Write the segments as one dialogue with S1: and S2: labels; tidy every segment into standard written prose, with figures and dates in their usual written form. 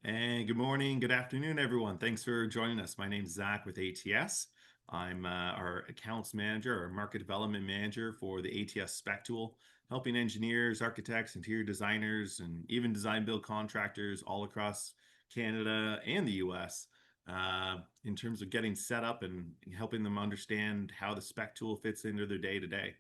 S1: And good morning, good afternoon, everyone. Thanks for joining us. My name is Zach with ATS. I'm our accounts manager or market development manager for the ATS spec tool, helping engineers, architects, interior designers, and even design build contractors all across Canada and the US in terms of getting set up and helping them understand how the spec tool fits into their day to day.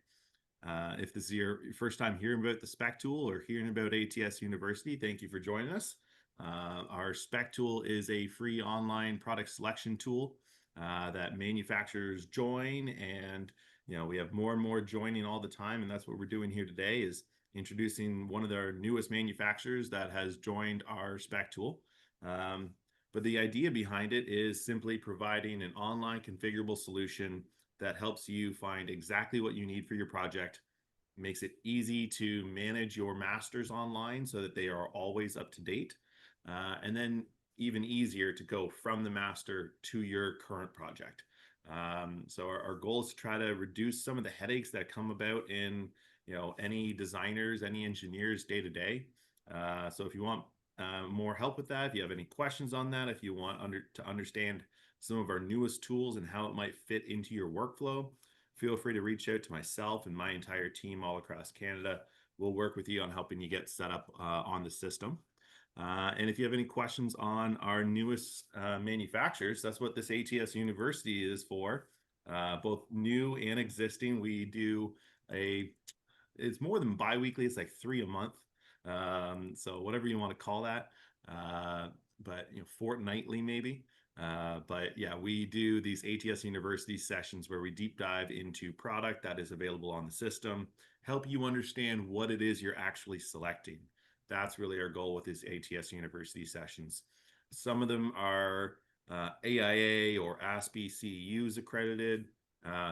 S1: If this is your first time hearing about the spec tool or hearing about ATS University, thank you for joining us. Our spec tool is a free online product selection tool that manufacturers join, and we have more and more joining all the time, and that's what we're doing here today is introducing one of our newest manufacturers that has joined our spec tool. But the idea behind it is simply providing an online configurable solution that helps you find exactly what you need for your project, makes it easy to manage your masters online so that they are always up to date, and then even easier to go from the master to your current project. So our goal is to try to reduce some of the headaches that come about in any designers, any engineers day to day. So if you want more help with that, if you have any questions on that, if you want to understand some of our newest tools and how it might fit into your workflow, feel free to reach out to myself and my entire team all across Canada. We'll work with you on helping you get set up on the system. And if you have any questions on our newest manufacturers, that's what this ATS University is for. Both new and existing, we do it's more than bi-weekly, it's like 3 a month. So whatever you want to call that, but fortnightly maybe. But yeah, we do these ATS University sessions where we deep dive into product that is available on the system, help you understand what it is you're actually selecting. That's really our goal with these ATS University sessions. Some of them are AIA or ASPE CEUs accredited.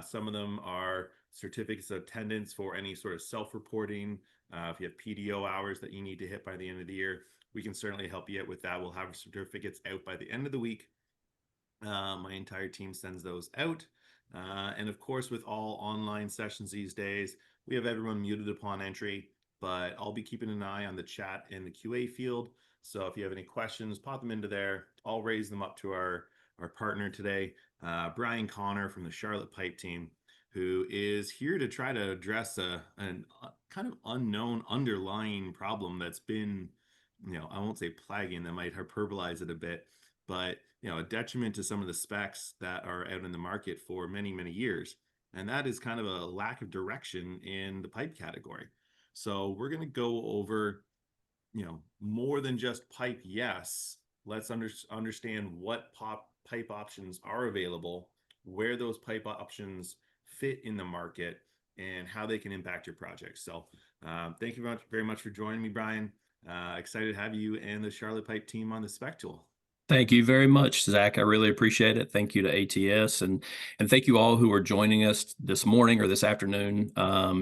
S1: Some of them are certificates of attendance for any sort of self-reporting. If you have PDO hours that you need to hit by the end of the year, we can certainly help you out with that. We'll have certificates out by the end of the week. My entire team sends those out. And of course, with all online sessions these days, we have everyone muted upon entry, but I'll be keeping an eye on the chat in the QA field. So if you have any questions, pop them into there. I'll raise them up to our partner today, Brian Connor from the Charlotte Pipe team, who is here to try to address a kind of unknown underlying problem that's been, I won't say plaguing, that might hyperbolize it a bit, but a detriment to some of the specs that are out in the market for many, many years. And that is kind of a lack of direction in the pipe category. So we're going to go over, more than just pipe. Yes, let's understand what pipe options are available, where those pipe options fit in the market, and how they can impact your project. So thank you very much for joining me, Brian. Excited to have you and the Charlotte Pipe team on the spec tool.
S2: Thank you very much, Zach. I really appreciate it. Thank you to ATS and thank you all who are joining us this morning or this afternoon,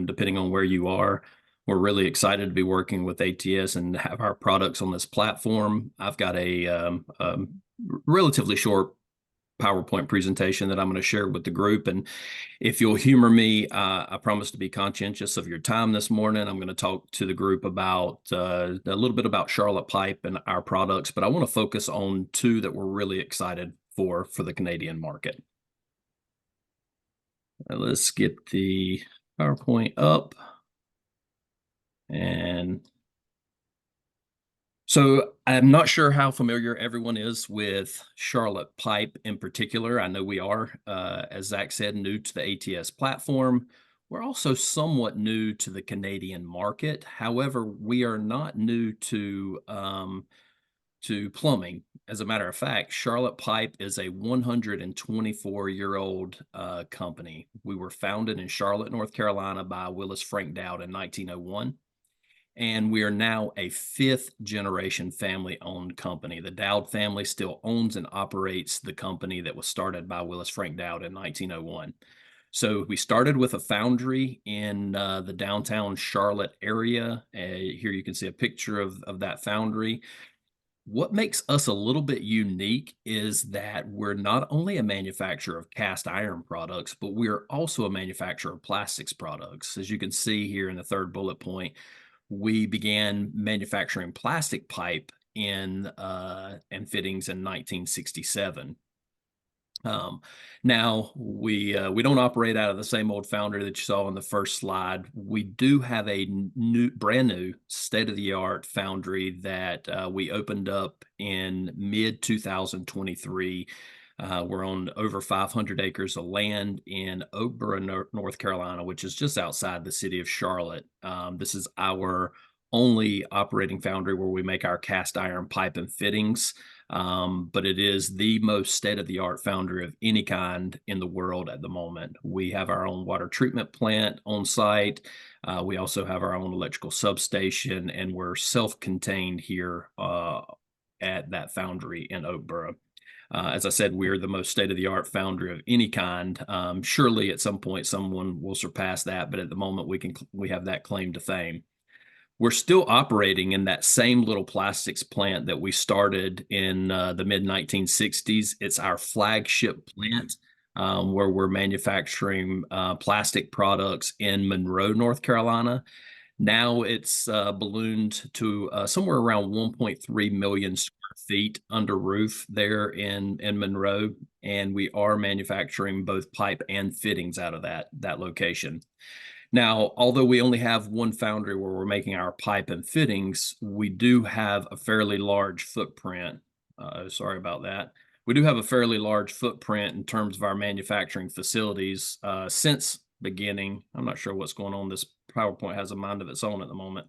S2: depending on where you are. We're really excited to be working with ATS and have our products on this platform. I've got a relatively short PowerPoint presentation that I'm going to share with the group. And if you'll humor me, I promise to be conscientious of your time this morning. I'm going to talk to the group about a little bit about Charlotte Pipe and our products, but I want to focus on two that we're really excited for the Canadian market. Let's get the PowerPoint up. And so I'm not sure how familiar everyone is with Charlotte Pipe in particular. I know we are, as Zach said, new to the ATS platform. We're also somewhat new to the Canadian market. However, we are not new to plumbing. As a matter of fact, Charlotte Pipe is a 124-year-old company. We were founded in Charlotte, North Carolina by Willis Frank Dowd in 1901. And we are now a fifth-generation family-owned company. The Dowd family still owns and operates the company that was started by Willis Frank Dowd in 1901. So we started with a foundry in the downtown Charlotte area. Here you can see a picture of that foundry. What makes us a little bit unique is that we're not only a manufacturer of cast iron products, but we're also a manufacturer of plastics products. As you can see here in the third bullet point, we began manufacturing plastic pipe and fittings in 1967. Now we don't operate out of the same old foundry that you saw on the first slide. We do have a brand new state-of-the-art foundry that we opened up in mid 2023. We're on over 500 acres of land in Oakboro, North Carolina, which is just outside the city of Charlotte. This is our only operating foundry where we make our cast iron pipe and fittings. But it is the most state-of-the-art foundry of any kind in the world at the moment. We have our own water treatment plant on site. We also have our own electrical substation, and we're self-contained here at that foundry in Oakboro. As I said, we're the most state-of-the-art foundry of any kind. Surely at some point someone will surpass that, but at the moment we have that claim to fame. We're still operating in that same little plastics plant that we started in the mid 1960s. It's our flagship plant where we're manufacturing plastic products in Monroe, North Carolina. Now it's ballooned to somewhere around 1.3 million square feet under roof there in Monroe, and we are manufacturing both pipe and fittings out of that location. Now, although we only have one foundry where we're making our pipe and fittings, we do have a fairly large footprint. Sorry about that. We do have a fairly large footprint in terms of our manufacturing facilities since beginning. I'm not sure what's going on. This PowerPoint has a mind of its own at the moment.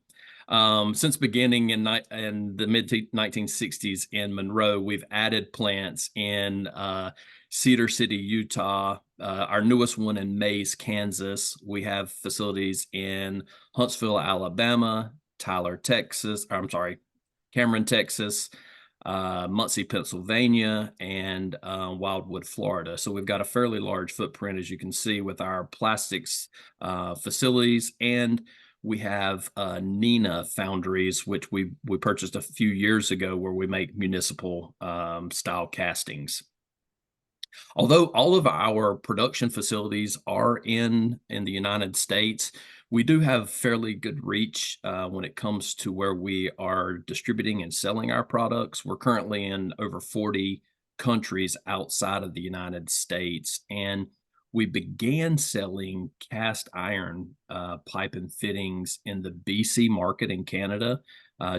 S2: Since beginning in the mid 1960s in Monroe, we've added plants in Cedar City, Utah, our newest one in Mays, Kansas. We have facilities in Huntsville, Alabama, Tyler, Texas. I'm sorry, Cameron, Texas, Muncie, Pennsylvania, and Wildwood, Florida. So we've got a fairly large footprint, as you can see, with our plastics facilities, and we have Neenah foundries, which we purchased a few years ago, where we make municipal style castings. Although all of our production facilities are in the United States, we do have fairly good reach when it comes to where we are distributing and selling our products. We're currently in over 40 countries outside of the United States, and we began selling cast iron pipe and fittings in the BC market in Canada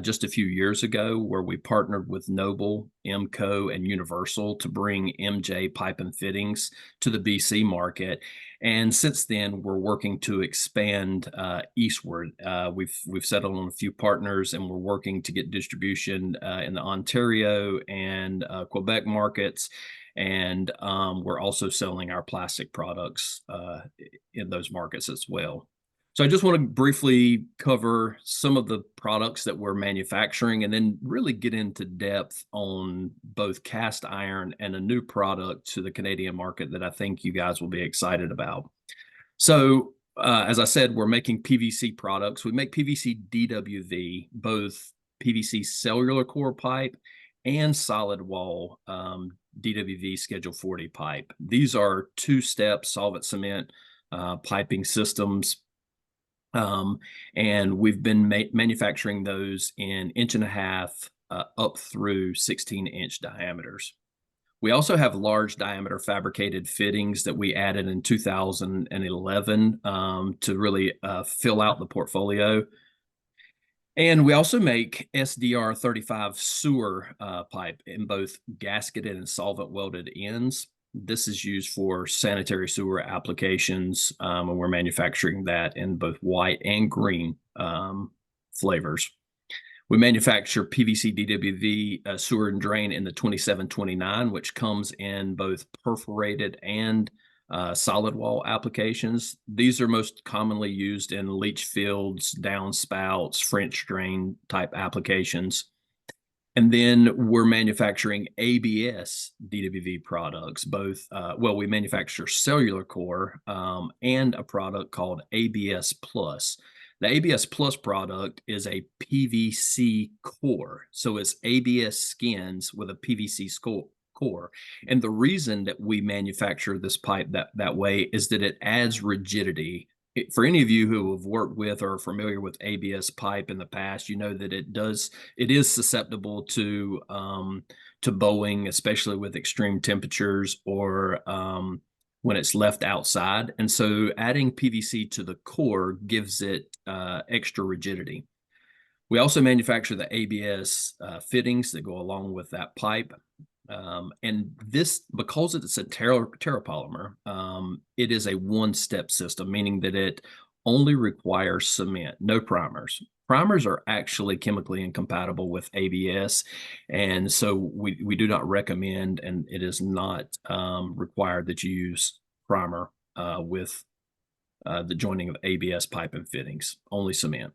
S2: just a few years ago, where we partnered with Noble, MCO, and Universal to bring MJ pipe and fittings to the BC market. And since then, we're working to expand eastward. We've settled on a few partners, and we're working to get distribution in the Ontario and Quebec markets. And we're also selling our plastic products in those markets as well. So I just want to briefly cover some of the products that we're manufacturing, and then really get into depth on both cast iron and a new product to the Canadian market that I think you guys will be excited about. So as I said, we're making PVC products. We make PVC DWV, both PVC cellular core pipe and solid wall DWV Schedule 40 pipe. These are two-step solvent cement piping systems. And we've been manufacturing those in 1.5 up through 16-inch diameters. We also have large diameter fabricated fittings that we added in 2011 to really fill out the portfolio. And we also make SDR 35 sewer pipe in both gasketed and solvent welded ends. This is used for sanitary sewer applications, and we're manufacturing that in both white and green flavors. We manufacture PVC DWV sewer and drain in the 2729, which comes in both perforated and solid wall applications. These are most commonly used in leach fields, downspouts, French drain type applications. And then we're manufacturing ABS DWV products, both, well, we manufacture cellular core and a product called ABS Plus. The ABS Plus product is a PVC core. So it's ABS skins with a PVC core. And the reason that we manufacture this pipe that way is that it adds rigidity For any of you who have worked with or are familiar with ABS pipe in the past, you know that it is susceptible to bowing, especially with extreme temperatures or when it's left outside. And so adding PVC to the core gives it extra rigidity. We also manufacture the ABS fittings that go along with that pipe. And this, because it's a terrapolymer, it is a one-step system, meaning that it only requires cement, no primers. Primers are actually chemically incompatible with ABS, and so we do not recommend, and it is not required that you use primer with the joining of ABS pipe and fittings, only cement.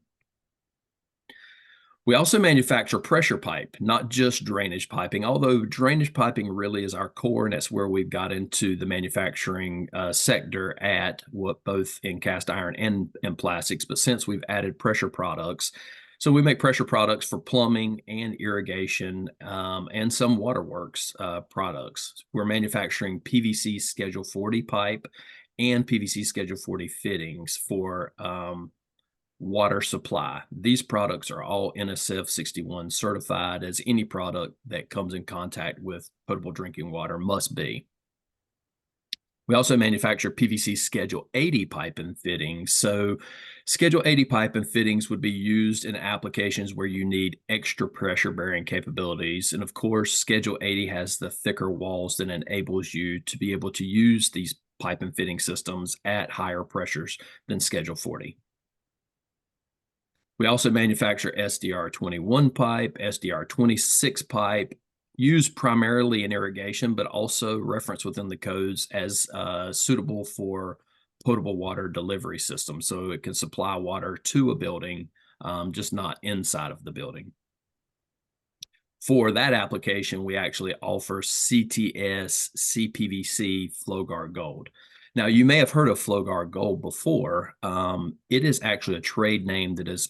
S2: We also manufacture pressure pipe, not just drainage piping, although drainage piping really is our core, and that's where we've got into the manufacturing sector at what both in cast iron and plastics. But since we've added pressure products, so we make pressure products for plumbing and irrigation and some waterworks products. We're manufacturing PVC Schedule 40 pipe and PVC Schedule 40 fittings for water supply. These products are all NSF 61 certified, as any product that comes in contact with potable drinking water must be. We also manufacture PVC Schedule 80 pipe and fittings. So Schedule 80 pipe and fittings would be used in applications where you need extra pressure bearing capabilities. And of course, Schedule 80 has the thicker walls that enables you to be able to use these pipe and fitting systems at higher pressures than Schedule 40. We also manufacture SDR 21 pipe, SDR 26 pipe, used primarily in irrigation, but also referenced within the codes as suitable for potable water delivery systems. So it can supply water to a building, just not inside of the building. For that application, we actually offer CTS CPVC FlowGuard Gold. Now, you may have heard of FlowGuard Gold before. It is actually a trade name that is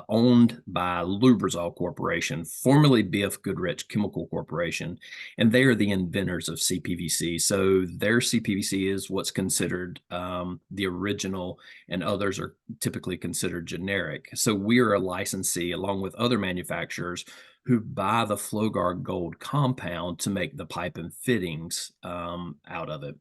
S2: owned by Lubrizol Corporation, formerly BF Goodrich Chemical Corporation, and they are the inventors of CPVC. So their CPVC is what's considered the original, and others are typically considered generic. So we are a licensee along with other manufacturers who buy the FlowGuard Gold compound to make the pipe and fittings out of it.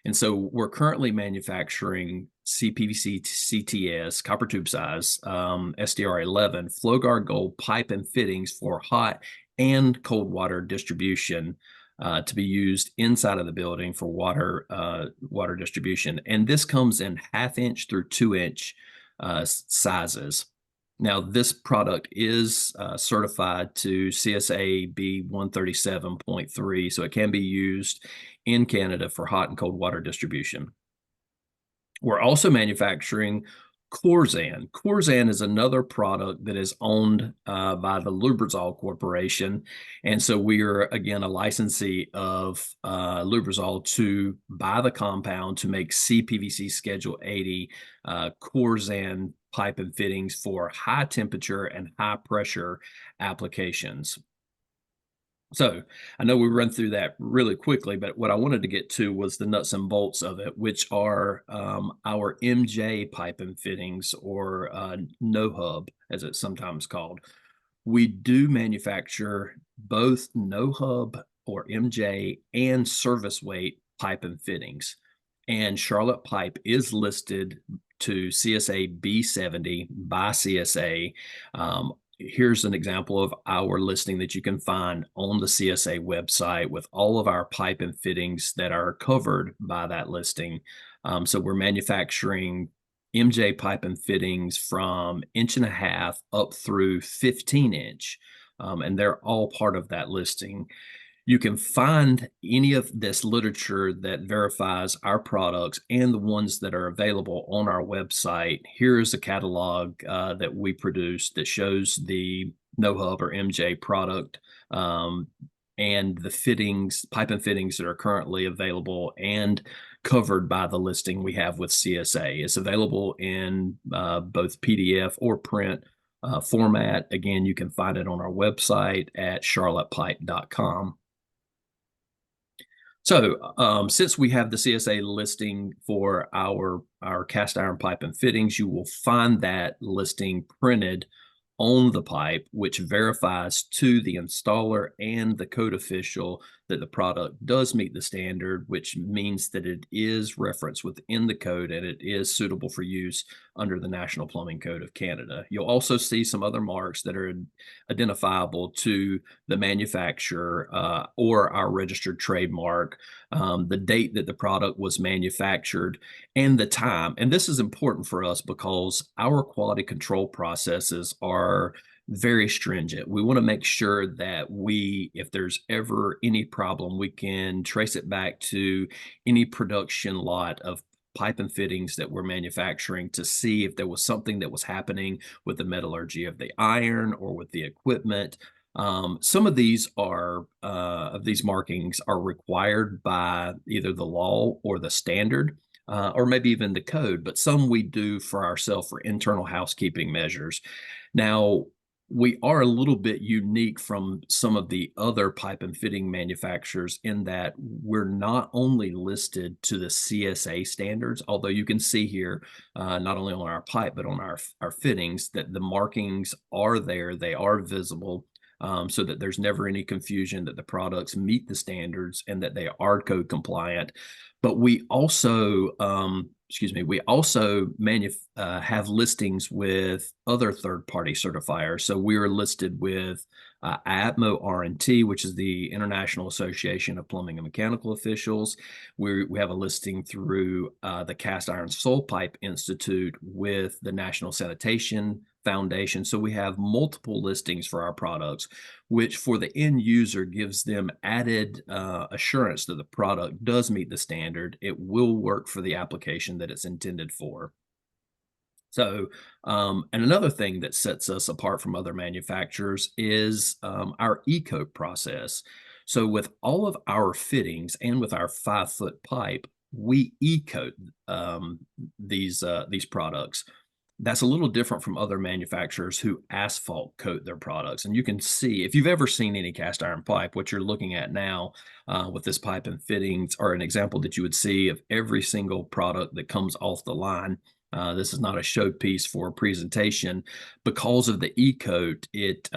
S2: And so we're currently manufacturing CPVC CTS, copper tube size, SDR 11, FlowGuard Gold pipe and fittings for hot and cold water distribution to be used inside of the building for water distribution. And this comes in 1/2 inch through 2-inch sizes. Now, this product is certified to CSA B137.3, so it can be used in Canada for hot and cold water distribution. We're also manufacturing Corzan. Corzan is another product that is owned by the Lubrizol Corporation. And so we are, again, a licensee of Lubrizol to buy the compound to make CPVC Schedule 80 Corzan pipe and fittings for high temperature and high pressure applications. So I know we run through that really quickly, but what I wanted to get to was the nuts and bolts of it, which are our MJ pipe and fittings, or no hub, as it's sometimes called. We do manufacture both no hub or MJ and service weight pipe and fittings. And Charlotte Pipe is listed to CSA B70 by CSA. Here's an example of our listing that you can find on the CSA website with all of our pipe and fittings that are covered by that listing. So we're manufacturing MJ pipe and fittings from 1.5 inch up through 15 inch, and they're all part of that listing. You can find any of this literature that verifies our products and the ones that are available on our website. Here is a catalog that we produce that shows the No Hub or MJ product and the fittings, pipe and fittings that are currently available and covered by the listing we have with CSA. It's available in both PDF or print format. Again, you can find it on our website at charlottepipe.com. Since we have the CSA listing for our cast iron pipe and fittings, you will find that listing printed on the pipe, which verifies to the installer and the code official that the product does meet the standard, which means that it is referenced within the code and it is suitable for use under the National Plumbing Code of Canada. You'll also see some other marks that are identifiable to the manufacturer or our registered trademark, the date that the product was manufactured, and the time. And this is important for us because our quality control processes are very stringent. We want to make sure that if there's ever any problem, we can trace it back to any production lot of pipe and fittings that we're manufacturing to see if there was something that was happening with the metallurgy of the iron or with the equipment. Some of these markings are required by either the law or the standard, or maybe even the code, but some we do for ourselves for internal housekeeping measures. Now, we are a little bit unique from some of the other pipe and fitting manufacturers in that we're not only listed to the CSA standards, although you can see here, not only on our pipe, but on our fittings, that the markings are there, they are visible, so that there's never any confusion that the products meet the standards and that they are code compliant. But we also, we also have listings with other third-party certifiers. So we are listed with ATMO R&T, which is the International Association of Plumbing and Mechanical Officials. We have a listing through the Cast Iron Soul Pipe Institute with the National Sanitation Foundation. So we have multiple listings for our products, which for the end user gives them added assurance that the product does meet the standard. It will work for the application that it's intended for. So, and another thing that sets us apart from other manufacturers is our e-coat process. So with all of our fittings and with our 5-foot pipe, we e-coat these products. That's a little different from other manufacturers who asphalt coat their products. And you can see, if you've ever seen any cast iron pipe, what you're looking at now with this pipe and fittings are an example that you would see of every single product that comes off the line. This is not a showpiece for a presentation. Because of the e-coat, it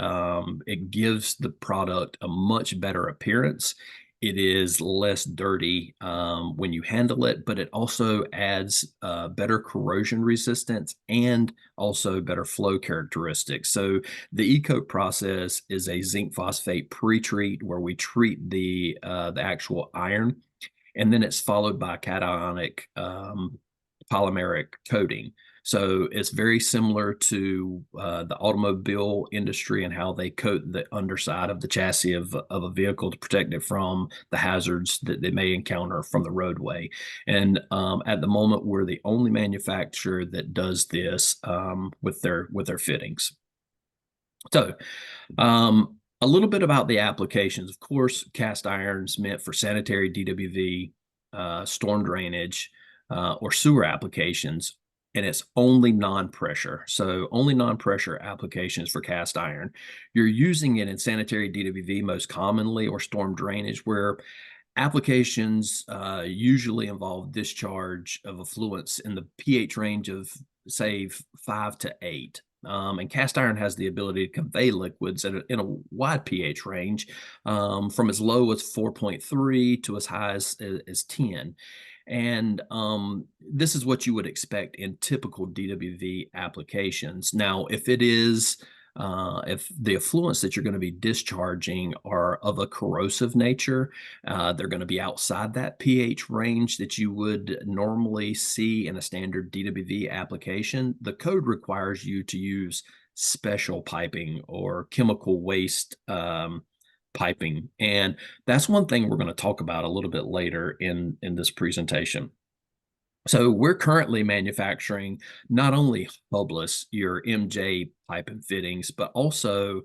S2: gives the product a much better appearance. It is less dirty when you handle it, but it also adds better corrosion resistance and also better flow characteristics. So the e-coat process is a zinc phosphate pre-treat where we treat the actual iron, and then it's followed by cationic polymeric coating. So it's very similar to the automobile industry and how they coat the underside of the chassis of a vehicle to protect it from the hazards that they may encounter from the roadway. And at the moment, we're the only manufacturer that does this with their fittings. So a little bit about the applications. Of course, cast irons meant for sanitary DWV, storm drainage, or sewer applications, and it's only non-pressure. So only non-pressure applications for cast iron. You're using it in sanitary DWV most commonly, or storm drainage, where applications usually involve discharge of effluents in the pH range of, say, 5 to 8. And cast iron has the ability to convey liquids in a wide pH range, from as low as 4.3 to as high as 10. And this is what you would expect in typical DWV applications. Now, if the effluents that you're going to be discharging are of a corrosive nature, they're going to be outside that pH range that you would normally see in a standard DWV application. The code requires you to use special piping or chemical waste piping. And that's one thing we're going to talk about a little bit later in this presentation. So we're currently manufacturing not only hubless, your MJ pipe and fittings, but also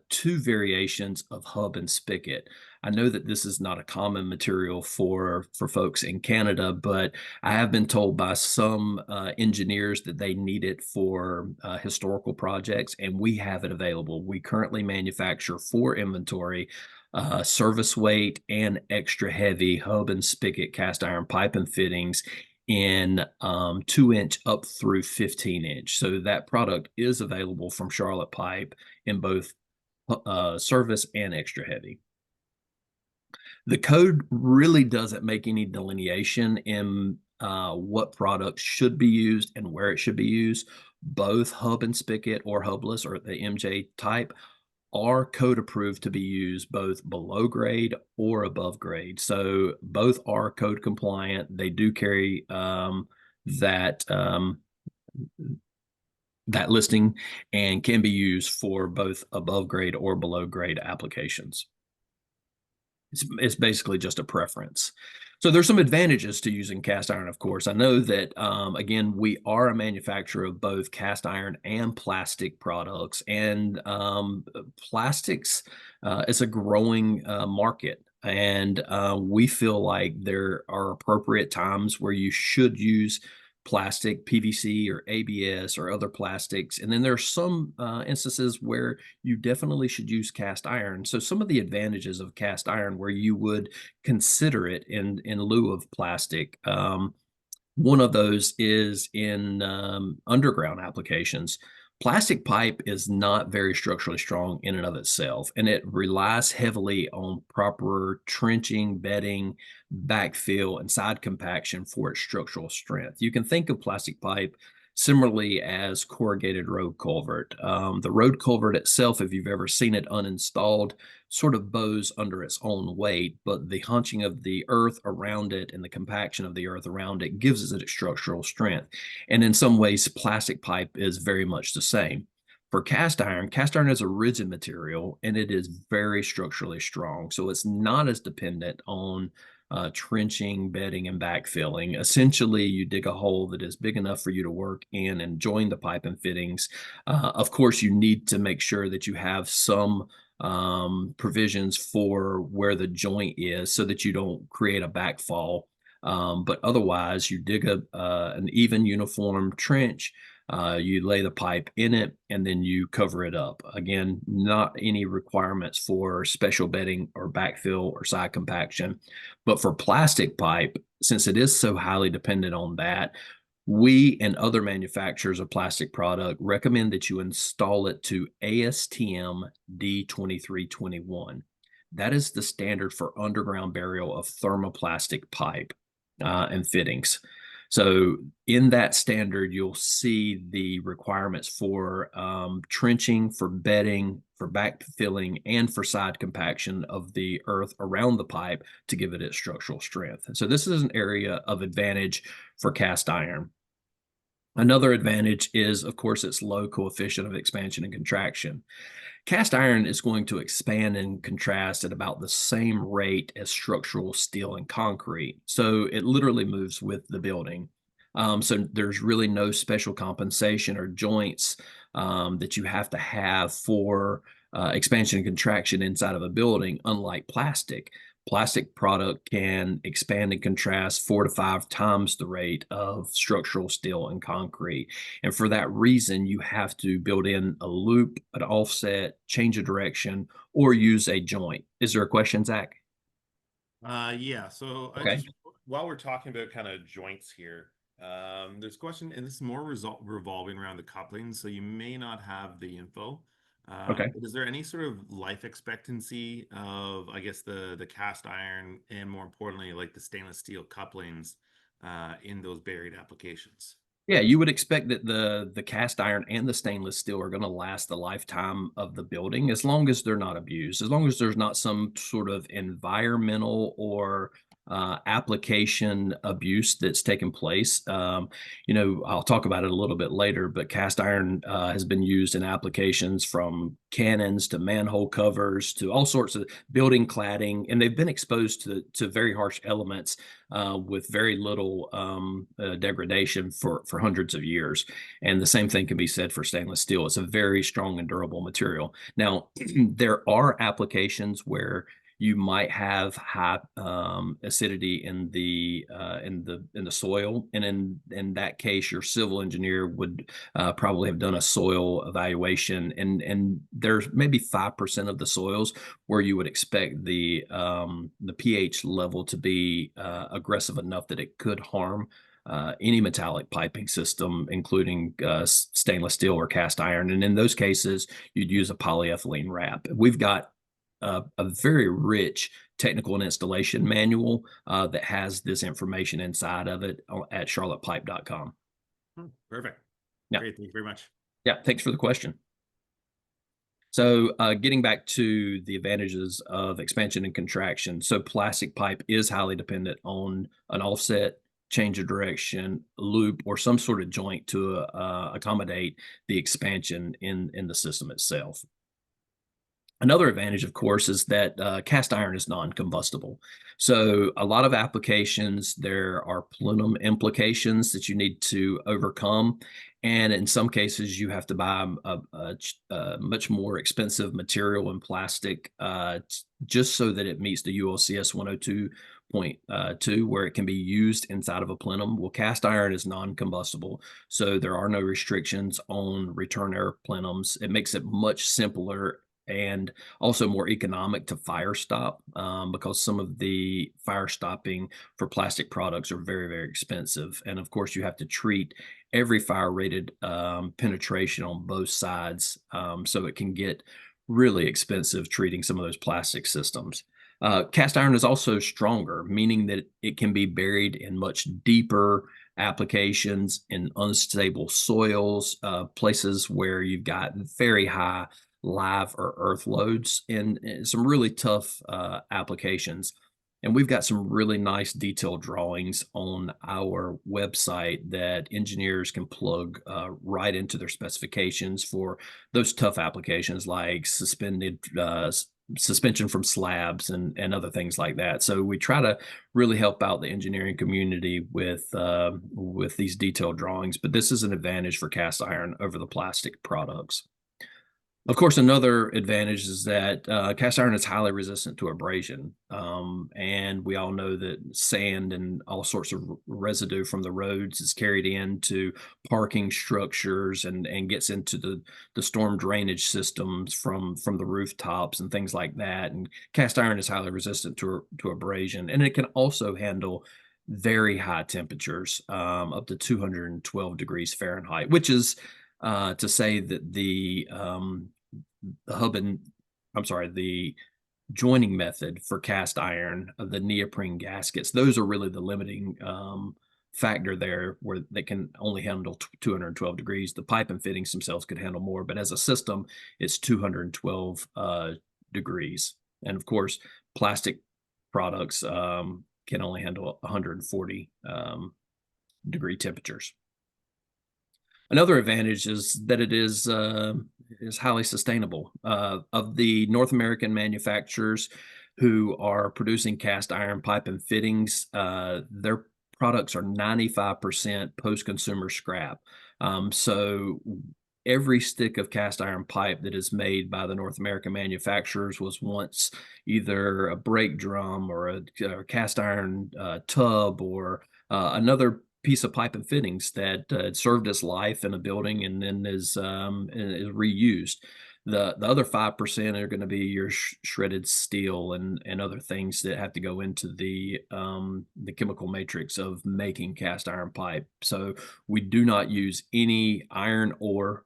S2: 2 variations of hub and spigot. I know that this is not a common material for folks in Canada, but I have been told by some engineers that they need it for historical projects, and we have it available. We currently manufacture for inventory service weight and extra heavy hub and spigot cast iron pipe and fittings in 2-inch up through 15-inch. So that product is available from Charlotte Pipe in both service and extra heavy. The code really doesn't make any delineation in what products should be used and where it should be used. Both hub and spigot or hubless or the MJ type are code approved to be used both below grade or above grade. So both are code compliant. They do carry that that listing and can be used for both above grade or below grade applications. It's basically just a preference. So there's some advantages to using cast iron, of course. I know that, again, we are a manufacturer of both cast iron and plastic products, and plastics is a growing market. And we feel like there are appropriate times where you should use plastic, PVC or ABS or other plastics. And then there are some instances where you definitely should use cast iron. So some of the advantages of cast iron where you would consider it in lieu of plastic. One of those is in underground applications. Plastic pipe is not very structurally strong in and of itself, and it relies heavily on proper trenching, bedding, backfill, and side compaction for its structural strength. You can think of plastic pipe similarly as corrugated road culvert. The road culvert itself, if you've ever seen it uninstalled, sort of bows under its own weight, but the hunching of the earth around it and the compaction of the earth around it gives it its structural strength. And in some ways, plastic pipe is very much the same. For cast iron is a rigid material and it is very structurally strong. So it's not as dependent on trenching, bedding, and backfilling. Essentially, you dig a hole that is big enough for you to work in and join the pipe and fittings. Of course, you need to make sure that you have some provisions for where the joint is so that you don't create a backfall. But otherwise, you dig an even uniform trench, you lay the pipe in it, and then you cover it up. Again, not any requirements for special bedding or backfill or side compaction. But for plastic pipe, since it is so highly dependent on that, we and other manufacturers of plastic product recommend that you install it to ASTM D2321. That is the standard for underground burial of thermoplastic pipe and fittings. So in that standard, you'll see the requirements for trenching, for bedding, for backfilling, and for side compaction of the earth around the pipe to give it its structural strength. So this is an area of advantage for cast iron. Another advantage is, of course, its low coefficient of expansion and contraction. Cast iron is going to expand and contrast at about the same rate as structural steel and concrete. So it literally moves with the building. So there's really no special compensation or joints that you have to have for expansion and contraction inside of a building, unlike plastic. Plastic product can expand and contrast 4 to 5 times the rate of structural steel and concrete. And for that reason, you have to build in a loop, an offset, change a direction, or use a joint. Is there a question, Zach?
S1: Yeah. So I
S2: Okay.
S1: just, while we're talking about kind of joints here, there's a question, and this is more revolving around the coupling, so you may not have the info.
S2: Okay.
S1: But is there any sort of life expectancy of, I guess, the cast iron and more importantly, like the stainless steel couplings in those buried applications?
S2: Yeah, you would expect that the cast iron and the stainless steel are going to last the lifetime of the building as long as they're not abused, as long as there's not some sort of environmental or application abuse that's taken place. I'll talk about it a little bit later, but cast iron has been used in applications from cannons to manhole covers to all sorts of building cladding, and they've been exposed to very harsh elements with very little degradation for hundreds of years. And the same thing can be said for stainless steel. It's a very strong and durable material. Now, there are applications where You might have high acidity in the soil, and in that case, your civil engineer would probably have done a soil evaluation, and there's maybe 5% of the soils where you would expect the pH level to be aggressive enough that it could harm any metallic piping system, including stainless steel or cast iron. And in those cases, you'd use a polyethylene wrap. We've got a very rich technical and installation manual that has this information inside of it at charlottepipe.com.
S1: Perfect.
S2: Yeah.
S1: Great. Thank you very much.
S2: Yeah. Thanks for the question. So, getting back to the advantages of expansion and contraction. So, plastic pipe is highly dependent on an offset, change of direction, loop, or some sort of joint to accommodate the expansion in the system itself. Another advantage, of course, is that cast iron is non-combustible. So a lot of applications, there are plenum implications that you need to overcome. And in some cases, you have to buy a much more expensive material and plastic just so that it meets the ULCS 102.2, where it can be used inside of a plenum. Well, cast iron is non-combustible, so there are no restrictions on return air plenums. It makes it much simpler and also more economic to fire stop because some of the fire stopping for plastic products are very, very expensive. And of course, you have to treat every fire rated penetration on both sides. So it can get really expensive treating some of those plastic systems. Cast iron is also stronger, meaning that it can be buried in much deeper applications in unstable soils, places where you've got very high live or earth loads and some really tough applications. And we've got some really nice detailed drawings on our website that engineers can plug right into their specifications for those tough applications like suspension from slabs and other things like that. So we try to really help out the engineering community with these detailed drawings. But this is an advantage for cast iron over the plastic products. Of course, another advantage is that cast iron is highly resistant to abrasion. And we all know that sand and all sorts of residue from the roads is carried into parking structures and gets into the storm drainage systems from the rooftops and things like that. And cast iron is highly resistant to abrasion. And it can also handle very high temperatures, up to 212 degrees Fahrenheit, which is to say that the hub and the joining method for cast iron of the neoprene gaskets, those are really the limiting factor there, where they can only handle 212 degrees. The pipe and fittings themselves could handle more, but as a system, it's 212 degrees. And of course, plastic products can only handle 140 degree temperatures. Another advantage is that it is highly sustainable. Of the North American manufacturers who are producing cast iron pipe and fittings, their products are 95% post-consumer scrap. So every stick of cast iron pipe that is made by the North American manufacturers was once either a brake drum or a cast iron tub or another piece of pipe and fittings that served its life in a building and then is reused. The other 5% are going to be your shredded steel and other things that have to go into the chemical matrix of making cast iron pipe. So we do not use any iron ore.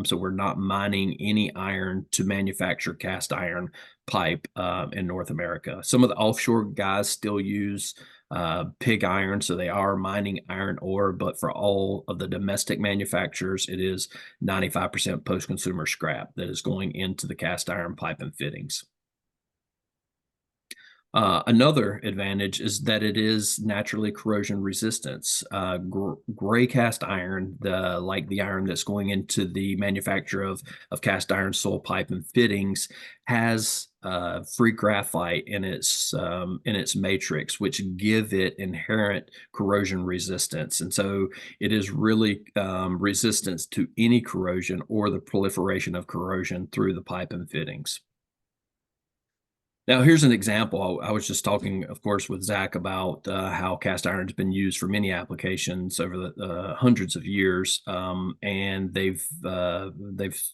S2: So we're not mining any iron to manufacture cast iron pipe in North America. Some of the offshore guys still use pig iron, so they are mining iron ore, but for all of the domestic manufacturers, it is 95% post-consumer scrap that is going into the cast iron pipe and fittings. Another advantage is that it is naturally corrosion resistance. Gray cast iron, like the iron that's going into the manufacture of cast iron soil pipe and fittings, has free graphite in its matrix, which give it inherent corrosion resistance, and so it is really resistant to any corrosion or the proliferation of corrosion through the pipe and fittings. Now, here's an example. I was just talking, of course, with Zach about how cast iron's been used for many applications over the hundreds of years, and they've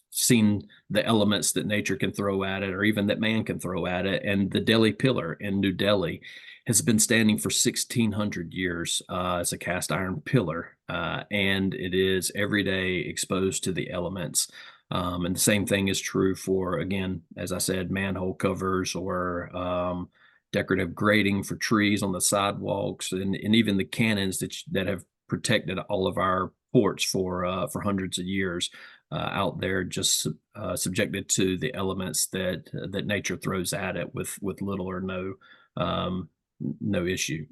S2: seen the elements that nature can throw at it, or even that man can throw at it. And the Delhi pillar in New Delhi has been standing for 1,600 years as a cast iron pillar, and it is every day exposed to the elements. And the same thing is true for, again, as I said, manhole covers or decorative grading for trees on the sidewalks, and even the cannons that have protected all of our ports for hundreds of years out there, just subjected to the elements that nature throws at it with little or um, no issue.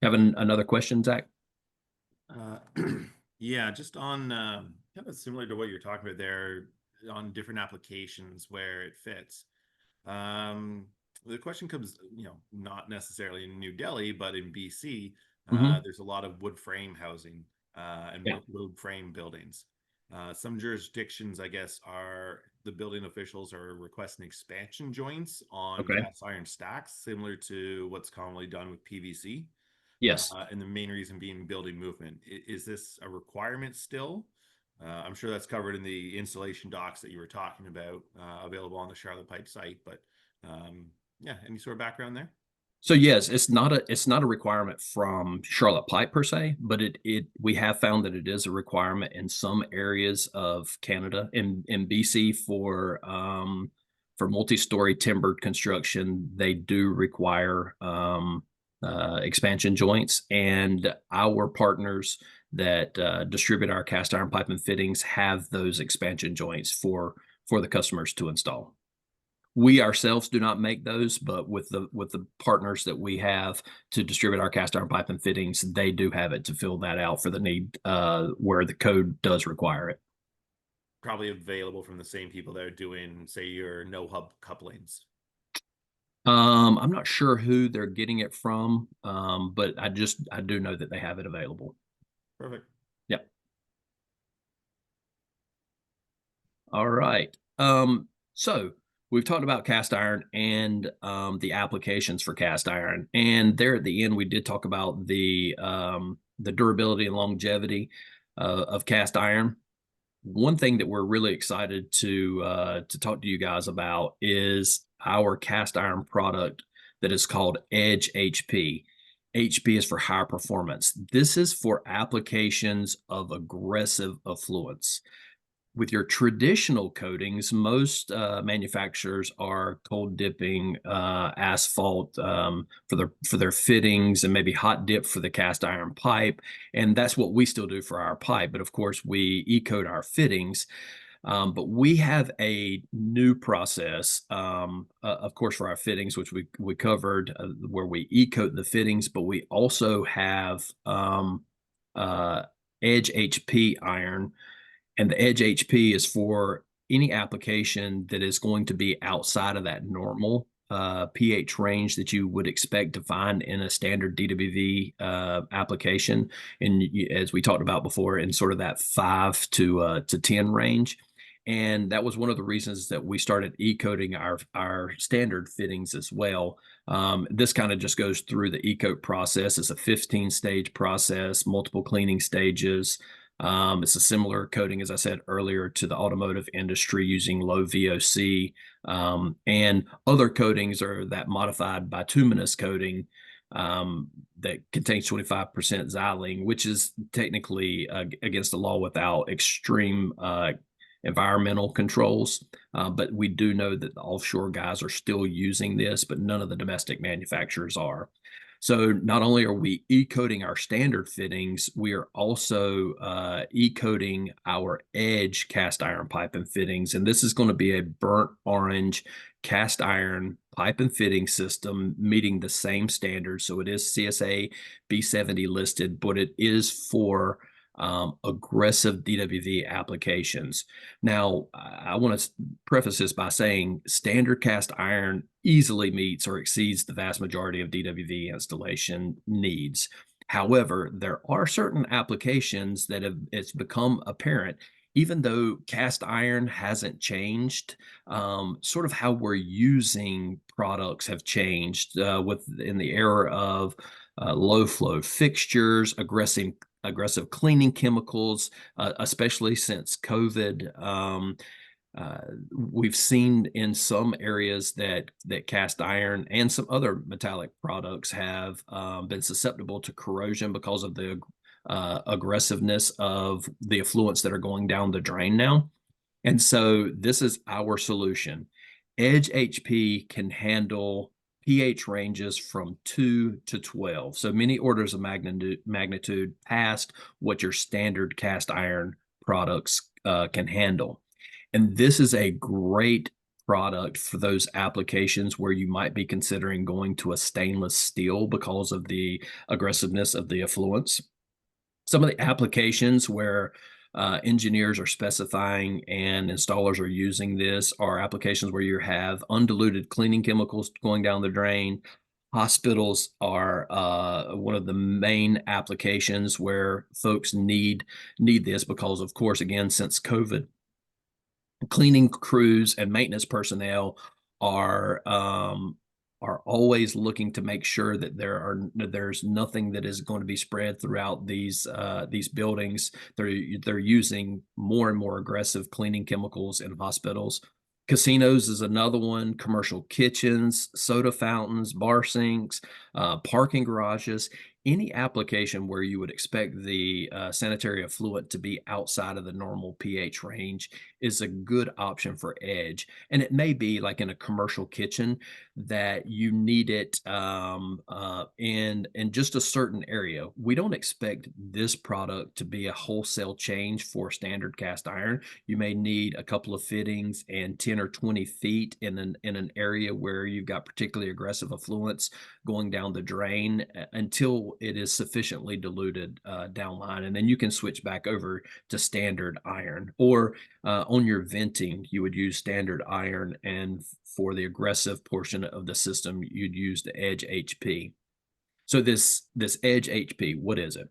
S2: Having another question, Zach?
S1: Uh, yeah, just on kind of similar to what you're talking about there on different applications where it fits. Um, the question comes, not necessarily in New Delhi, but in BC,
S2: Hmm.
S1: there's a lot of wood frame housing and
S2: Yeah.
S1: wood frame buildings. Some jurisdictions, I guess, are the building officials are requesting expansion joints on
S2: Okay.
S1: cast iron stacks, similar to what's commonly done with PVC.
S2: Yes.
S1: And the main reason being building movement. Is this a requirement still? I'm sure that's covered in the installation docs that you were talking about, available on the Charlotte Pipe site. But yeah, any sort of background there?
S2: So yes, it's not a requirement from Charlotte Pipe per se, but it we have found that it is a requirement in some areas of Canada. In BC for multi-story timbered construction, they do require expansion joints, and our partners that distribute our cast iron pipe and fittings have those expansion joints for the customers to install. We ourselves do not make those, but with the partners that we have to distribute our cast iron pipe and fittings, they do have it to fill that out for the need where the code does require it.
S1: Probably available from the same people that are doing, say, your no hub couplings.
S2: I'm not sure who they're getting it from, but I do know that they have it available.
S1: Perfect.
S2: Yep. All right. So we've talked about cast iron and the applications for cast iron, and there at the end we did talk about the durability and longevity of cast iron. One thing that we're really excited to talk to you guys about is our cast iron product that is called Edge HP. HP is for high performance. This is for applications of aggressive effluents. With your traditional coatings, most manufacturers are cold dipping asphalt for their fittings, and maybe hot dip for the cast iron pipe, and that's what we still do for our pipe. But of course, we e-coat our fittings. But we have a new process, of course, for our fittings, which we covered, where we e-coat the fittings, but we also have uh, Edge HP iron, and the Edge HP is for any application that is going to be outside of that normal pH range that you would expect to find in a standard DWV application. And as we talked about before, in sort of that 5 to 10 range. And that was one of the reasons that we started e-coating our standard fittings as well. This kind of just goes through the e-coat process. It's a 15-stage process, multiple cleaning stages. It's a similar coating, as I said earlier, to the automotive industry using low VOC. And other coatings are that modified bituminous coating that contains 25% xylene, which is technically against the law without extreme environmental controls. But we do know that the offshore guys are still using this, but none of the domestic manufacturers are. So not only are we e-coating our standard fittings, we are also e-coating our Edge cast iron pipe and fittings. And this is going to be a burnt orange cast iron pipe and fitting system meeting the same standards. So it is CSA B70 listed, but it is for aggressive DWV applications. Now, I want to preface this by saying standard cast iron easily meets or exceeds the vast majority of DWV installation needs. However, there are certain applications that it's become apparent, even though cast iron hasn't changed, sort of how we're using products have changed in the era of low flow fixtures, aggressive cleaning chemicals, especially since COVID. We've seen in some areas that cast iron and some other metallic products have been susceptible to corrosion because of the aggressiveness of the effluents that are going down the drain now. And so this is our solution. Edge HP can handle pH ranges from 2 to 12, so many orders of magnitude past what your standard cast iron products can handle. And this is a great product for those applications where you might be considering going to a stainless steel because of the aggressiveness of the effluents. Some of the applications where engineers are specifying and installers are using this are applications where you have undiluted cleaning chemicals going down the drain. Hospitals are one of the main applications where folks need this because, of course, again, since COVID, cleaning crews and maintenance personnel are always looking to make sure that there's nothing that is going to be spread throughout these buildings. They're using more and more aggressive cleaning chemicals in hospitals. Casinos is another one, commercial kitchens, soda fountains, bar sinks, parking garages, any application where you would expect the sanitary effluent to be outside of the normal pH range is a good option for edge. And it may be like in a commercial kitchen that you need it in just a certain area. We don't expect this product to be a wholesale change for standard cast iron. You may need a couple of fittings and 10 or 20 feet in an area where you've got particularly aggressive effluents going down the drain until it is sufficiently diluted downline. And then you can switch back over to standard iron. Or on your venting, you would use standard iron. And for the aggressive portion of the system, you'd use the Edge HP. So this Edge HP, what is it?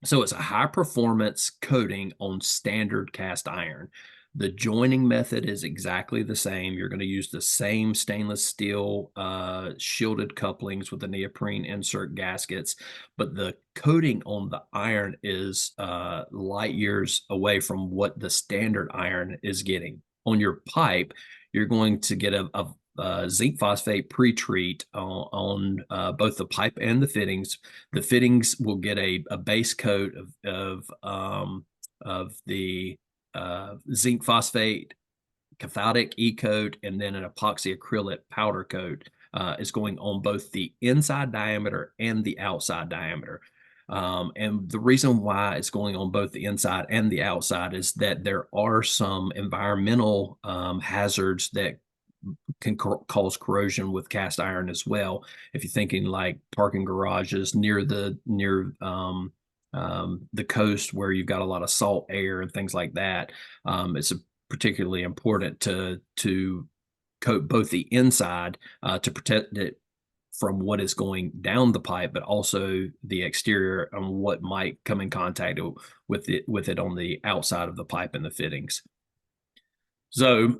S2: So it's a high performance coating on standard cast iron. The joining method is exactly the same. You're going to use the same stainless steel shielded couplings with the neoprene insert gaskets, but the coating on the iron is light years away from what the standard iron is getting. On your pipe, you're going to get a zinc phosphate pre-treat on both the pipe and the fittings. The fittings will get a base coat of the zinc phosphate cathodic e-coat, and then an epoxy acrylic powder coat is going on both the inside diameter and the outside diameter. And the reason why it's going on both the inside and the outside is that there are some environmental hazards that can cause corrosion with cast iron as well. If you're thinking like parking garages near the coast where you've got a lot of salt air and things like that, it's particularly important to coat both the inside to protect it from what is going down the pipe, but also the exterior and what might come in contact with it on the outside of the pipe and the fittings. So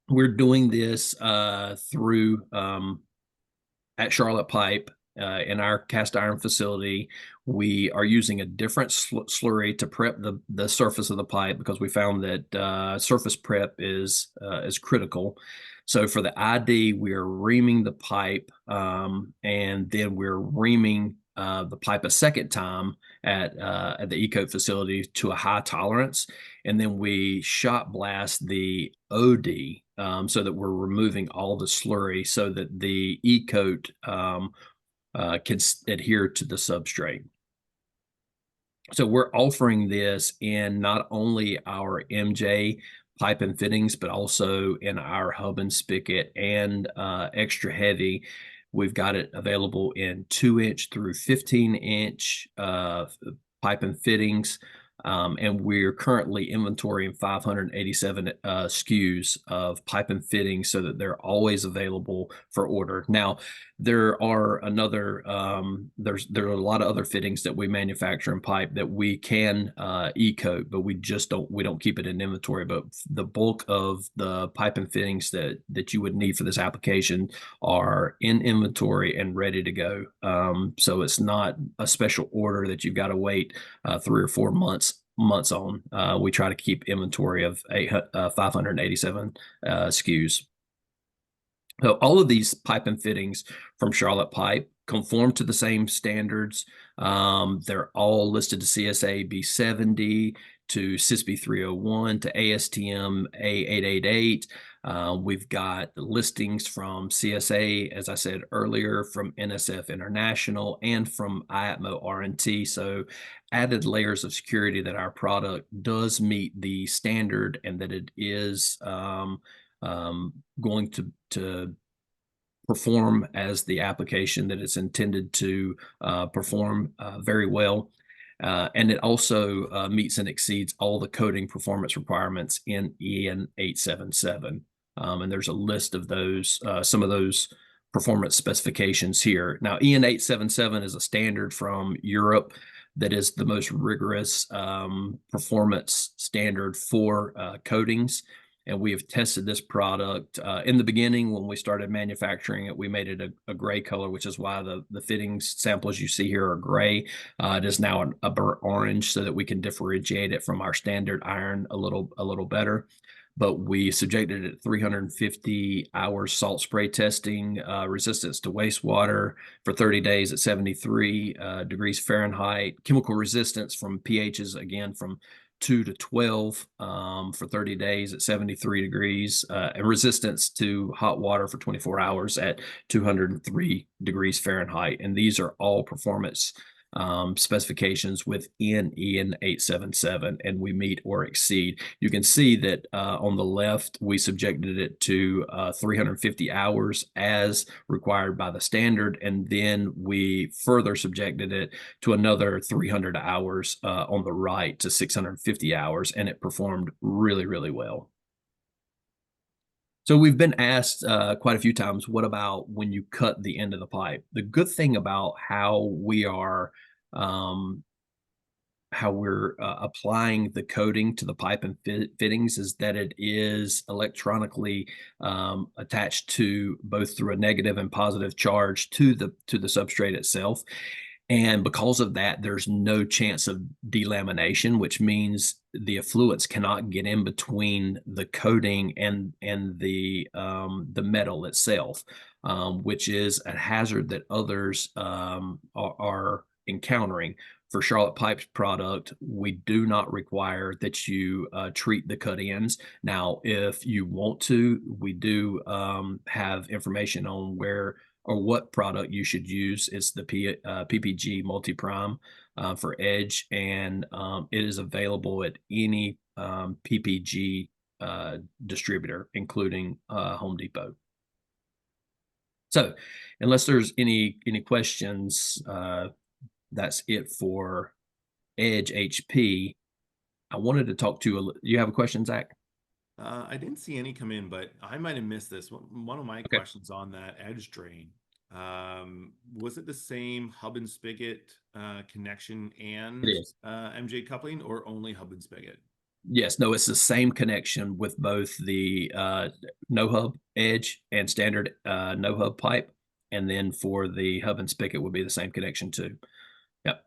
S2: we're doing this through at Charlotte Pipe in our cast iron facility. We are using a different slurry to prep the surface of the pipe because we found that surface prep is critical. So for the ID, we are reaming the pipe, and then we're reaming the pipe a second time at the E-coat facility to a high tolerance, and then we shot blast the OD so that we're removing all the slurry so that the E-coat can adhere to the substrate. So we're offering this in not only our MJ pipe and fittings, but also in our hub and spigot and extra heavy. We've got it available in 2-inch through 15-inch pipe and fittings. And we're currently inventorying 587 SKUs of pipe and fittings so that they're always available for order. Now, there are there are a lot of other fittings that we manufacture in pipe that we can e-coat, but we don't keep it in inventory. But the bulk of the pipe and fittings that you would need for this application are in inventory and ready to go. So it's not a special order that you've got to wait 3 or 4 months on. We try to keep inventory of 587 SKUs. So all of these pipe and fittings from Charlotte Pipe conform to the same standards. They're all listed to CSA B70, to CISP 301, to ASTM A888. We've got listings from CSA, as I said earlier, from NSF International, and from IATMO R&T. So added layers of security that our product does meet the standard and that it is going to perform as the application that it's intended to perform very well. And it also meets and exceeds all the coding performance requirements in EN 877. And there's a list of those, some of those performance specifications here. Now, EN 877 is a standard from Europe that is the most rigorous performance standard for coatings. And we have tested this product in the beginning. When we started manufacturing it, we made it a gray color, which is why the fittings samples you see here are gray. It is now a burnt orange so that we can differentiate it from our standard iron a little better. But we subjected it to 350 hours salt spray testing, resistance to wastewater for 30 days at 73 degrees Fahrenheit, chemical resistance from pHs, again, from 2 to 12 for 30 days at 73 degrees, and resistance to hot water for 24 hours at 203 degrees Fahrenheit. And these are all performance specifications within EN 877, and we meet or exceed. You can see that on the left, we subjected it to 350 hours as required by the standard, and then we further subjected it to another 300 hours on the right to 650 hours, and it performed really, really well. So we've been asked quite a few times, what about when you cut the end of the pipe? The good thing about how we're applying the coating to the pipe and fittings is that it is electronically attached to both through a negative and positive charge to the substrate itself. And because of that, there's no chance of delamination, which means the effluents cannot get in between the coating and the metal itself, which is a hazard that others are encountering. For Charlotte Pipe's product, we do not require that you treat the cut ends. Now, if you want to, we do have information on where or what product you should use. It's the PPG Multi-Prime for edge, and it is available at any PPG distributor, including Home Depot. So, unless there's any questions, that's it for Edge HP. I wanted to talk to you. Have a question, Zach?
S1: I didn't see any come in, but I might have missed this. One of my questions on that edge drain, was it the same hub and spigot connection and MJ coupling, or only hub and spigot?
S2: Yes, no, it's the same connection with both the no hub edge and standard no hub pipe. And then for the hub and spigot would be the same connection too. Yep.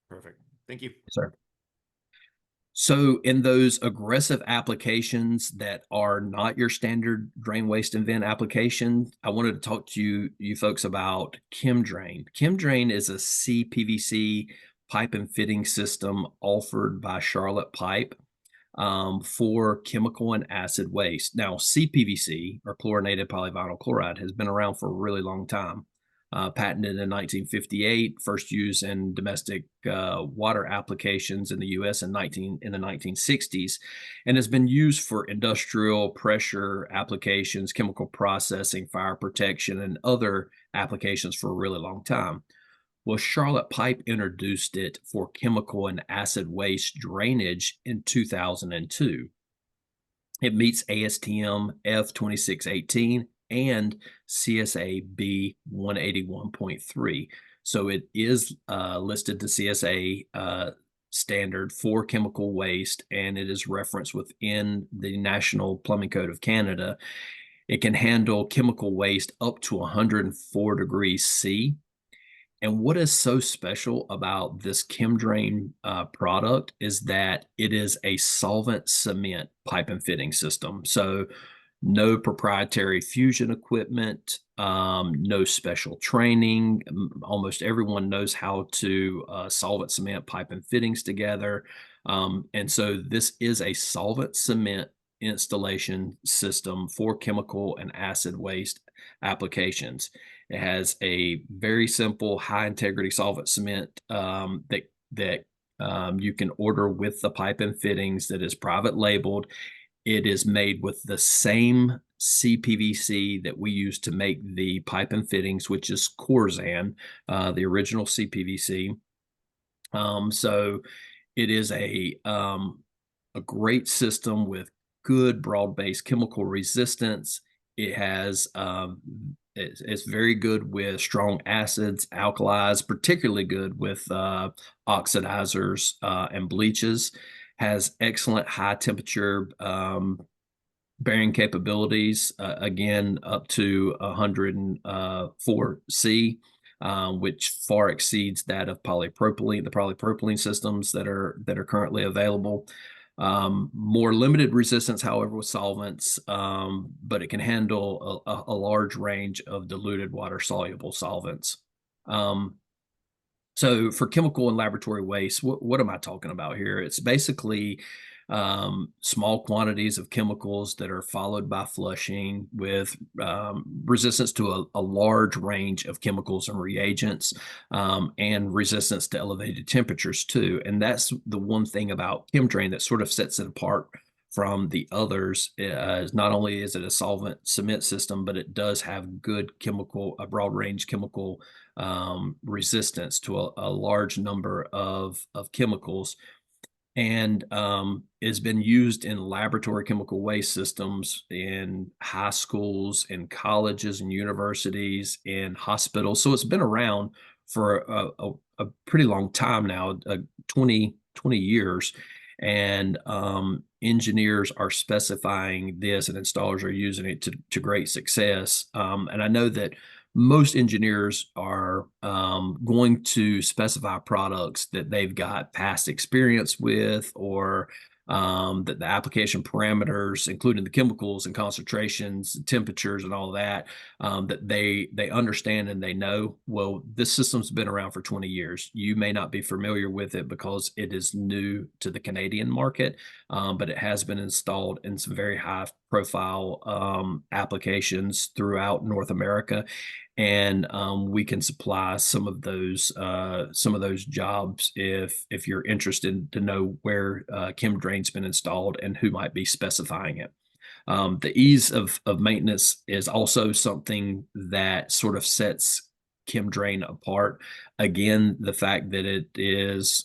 S1: Perfect. Thank you.
S2: Yes, sir. So in those aggressive applications that are not your standard drain, waste, and vent application, I wanted to talk to you folks about ChemDrain. ChemDrain is a CPVC pipe and fitting system offered by Charlotte Pipe for chemical and acid waste. Now, CPVC, or chlorinated polyvinyl chloride, has been around for a really long time. Patented in 1958, first used in domestic water applications in the U.S. in the 1960s, and has been used for industrial pressure applications, chemical processing, fire protection, and other applications for a really long time. Well, Charlotte Pipe introduced it for chemical and acid waste drainage in 2002. It meets ASTM F2618 and CSA B 181.3. So it is listed to CSA standard for chemical waste, and it is referenced within the National Plumbing Code of Canada. It can handle chemical waste up to 104 degrees C. And what is so special about this ChemDrain product is that it is a solvent cement pipe and fitting system. So no proprietary fusion equipment, no special training. Almost everyone knows how to solvent cement pipe and fittings together. And so this is a solvent cement installation system for chemical and acid waste applications. It has a very simple high integrity solvent cement that you can order with the pipe and fittings that is private labeled. It is made with the same CPVC that we use to make the pipe and fittings, which is Corzan, the original CPVC. So it is a great system with good broad-based chemical resistance. It has it's very good with strong acids, alkalis, particularly good with oxidizers and bleaches. Has excellent high temperature bearing capabilities, again up to 104 C, which far exceeds that of polypropylene, the polypropylene systems that are currently available. More limited resistance, however, with solvents, but it can handle a large range of diluted water-soluble solvents. So for chemical and laboratory waste, what am I talking about here? It's basically small quantities of chemicals that are followed by flushing with resistance to a large range of chemicals and reagents, and resistance to elevated temperatures too. And that's the one thing about ChemDrain that sort of sets it apart from the others. Not only is it a solvent cement system, but it does have good a broad range chemical resistance to a large number of chemicals, and has been used in laboratory chemical waste systems in high schools, in colleges and universities, in hospitals. So it's been around for a pretty long time now, 20 years. And engineers are specifying this and installers are using it to great success. And I know that most engineers are going to specify products that they've got past experience with, or that the application parameters, including the chemicals and concentrations, temperatures, and all that, that they understand and they know. Well, this system's been around for 20 years. You may not be familiar with it because it is new to the Canadian market, but it has been installed in some very high profile applications throughout North America. And we can supply some of those jobs if you're interested to know where ChemDrain's been installed and who might be specifying it. The ease of maintenance is also something that sort of sets ChemDrain apart. Again, the fact that it is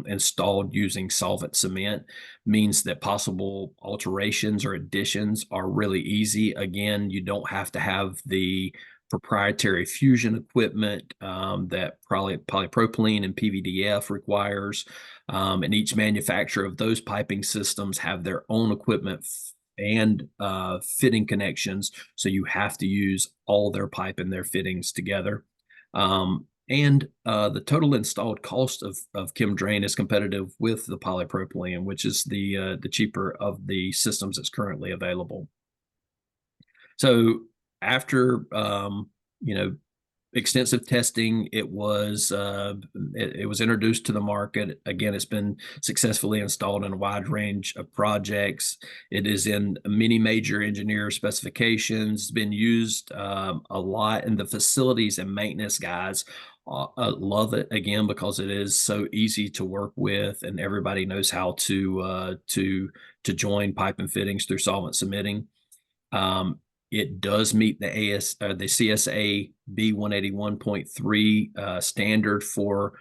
S2: installed using solvent cement means that possible alterations or additions are really easy. Again, you don't have to have the proprietary fusion equipment that polypropylene and PVDF requires. And each manufacturer of those piping systems have their own equipment and fitting connections. So you have to use all their pipe and their fittings together. And the total installed cost of ChemDrain is competitive with the polypropylene, which is the cheaper of the systems that's currently available. So after extensive testing, it was introduced to the market. Again, it's been successfully installed in a wide range of projects. It is in many major engineer specifications, been used a lot, and the facilities and maintenance guys love it, again, because it is so easy to work with, and everybody knows how to join pipe and fittings through solvent cementing. It does meet the CSA B181.3 standard for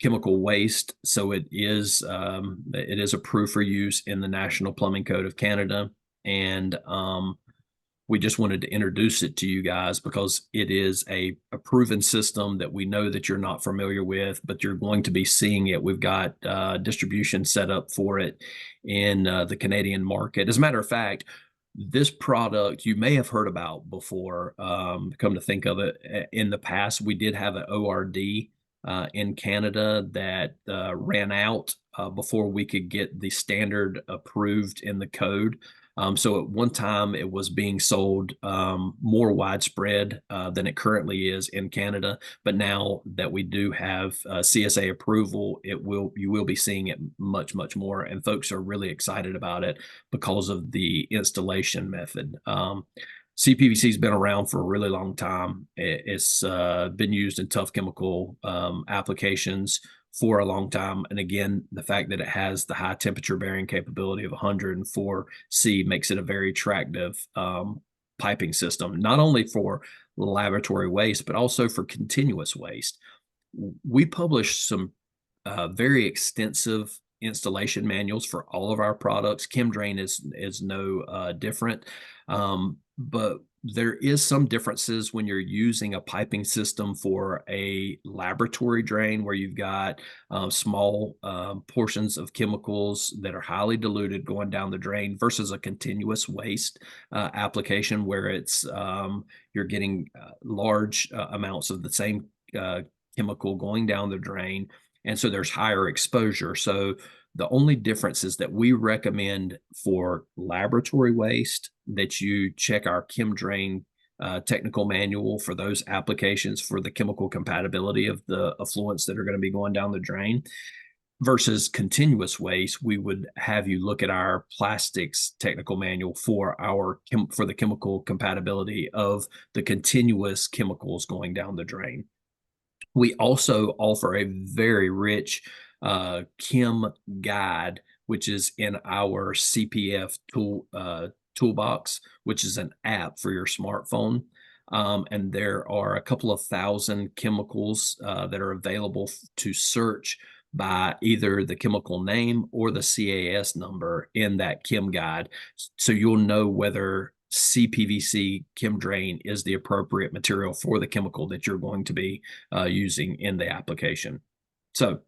S2: chemical waste. So it is approved for use in the National Plumbing Code of Canada. And we just wanted to introduce it to you guys because it is a proven system that we know that you're not familiar with, but you're going to be seeing it. We've got distribution set up for it in the Canadian market. As a matter of fact, this product you may have heard about before. Come to think of it, in the past, we did have an ORD in Canada that ran out before we could get the standard approved in the code. So at one time it was being sold more widespread than it currently is in Canada. But now that we do have CSA approval, you will be seeing it much, much more. And folks are really excited about it because of the installation method. CPVC has been around for a really long time. It's been used in tough chemical applications for a long time. And again, the fact that it has the high temperature bearing capability of 104 C makes it a very attractive piping system, not only for laboratory waste, but also for continuous waste. We published some very extensive installation manuals for all of our products. ChemDrain is no different. But there is some differences when you're using a piping system for a laboratory drain where you've got small portions of chemicals that are highly diluted going down the drain versus a continuous waste application where you're getting large amounts of the same chemical going down the drain. And so there's higher exposure. So the only difference is that we recommend for laboratory waste that you check our ChemDrain technical manual for those applications for the chemical compatibility of the effluents that are going to be going down the drain. Versus continuous waste, we would have you look at our plastics technical manual for the chemical compatibility of the continuous chemicals going down the drain. We also offer a very rich chem guide, which is in our CPF toolbox, which is an app for your smartphone. And there are a couple of thousand chemicals that are available to search by either the chemical name or the CAS number in that chem guide. So you'll know whether CPVC ChemDrain is the appropriate material for the chemical that you're going to be using in the application. So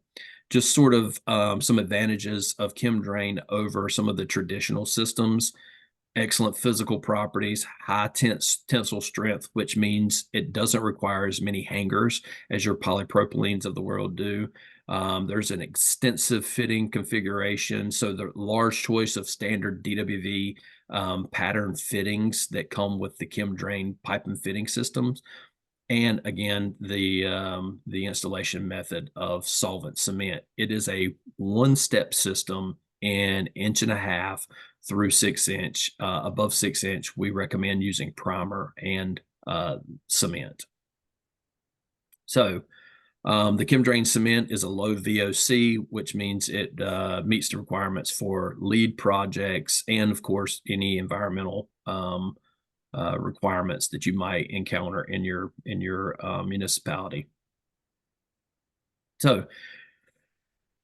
S2: just sort of some advantages of ChemDrain over some of the traditional systems. Excellent physical properties, high tensile strength, which means it doesn't require as many hangers as your polypropylenes of the world do. There's an extensive fitting configuration, so the large choice of standard DWV pattern fittings that come with the ChemDrain pipe and fitting systems. And again, the installation method of solvent cement. It is a one-step system in 1.5 through 6-inch. Above 6-inch, we recommend using primer and cement. So the ChemDrain cement is a low VOC, which means it meets the requirements for LEED projects and, of course, any environmental requirements that you might encounter in your municipality. So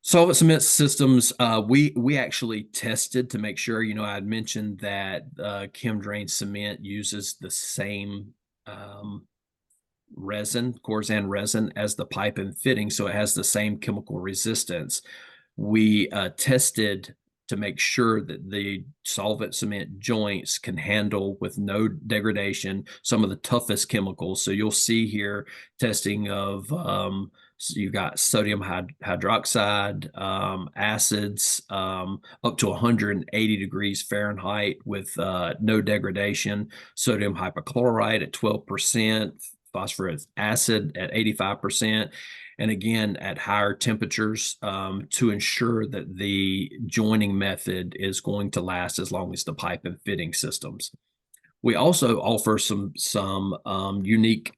S2: solvent cement systems, we actually tested to make sure. I had mentioned that ChemDrain cement uses the same resin, Corzan resin, as the pipe and fitting, so it has the same chemical resistance. We tested to make sure that the solvent cement joints can handle with no degradation some of the toughest chemicals. So you'll see here testing of so you've got sodium hydroxide, acids up to 180 degrees Fahrenheit with no degradation, sodium hypochlorite at 12%, phosphorus acid at 85%. And again, at higher temperatures to ensure that the joining method is going to last as long as the pipe and fitting systems. We also offer some unique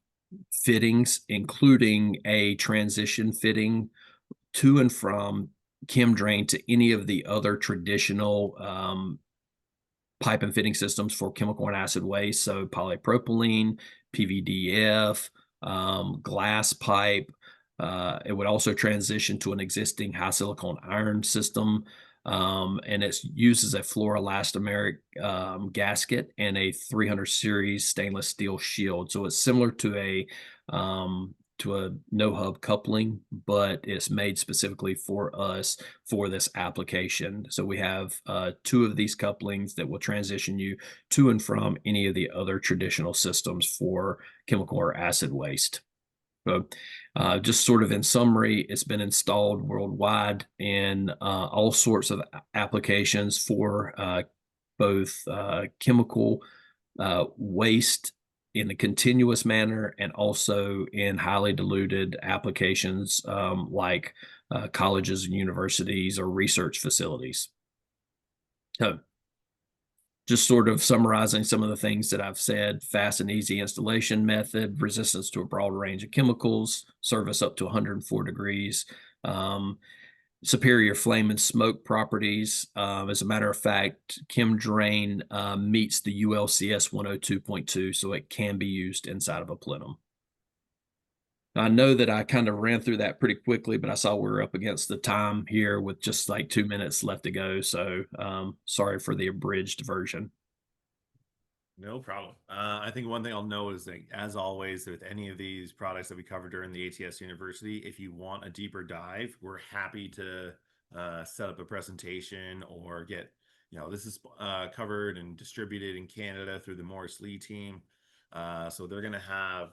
S2: fittings, including a transition fitting to and from ChemDrain to any of the other traditional pipe and fitting systems for chemical and acid waste, so polypropylene, PVDF, glass pipe. It would also transition to an existing high silicone iron system, and it's used as a fluoroelastomeric gasket and a 300 series stainless steel shield. So it's similar to a no hub coupling, but it's made specifically for us for this application. So we have two of these couplings that will transition you to and from any of the other traditional systems for chemical or acid waste. So, just sort of in summary, it's been installed worldwide in all sorts of applications for both chemical waste in a continuous manner and also in highly diluted applications like colleges and universities or research facilities. So, just sort of summarizing some of the things that I've said: fast and easy installation method, resistance to a broad range of chemicals, service up to 104 degrees, um, superior flame and smoke properties. As a matter of fact, ChemDrain meets the ULCS 102.2, so it can be used inside of a plenum. I know that I kind of ran through that pretty quickly, but I saw we were up against the time here with just like 2 minutes left to go. So sorry for the abridged version.
S1: No problem. I think one thing I'll know is that, as always, with any of these products that we cover during the ATS University, if you want a deeper dive, we're happy to set up a presentation or get, this is covered and distributed in Canada through the Morris Lee team. So they're going to have,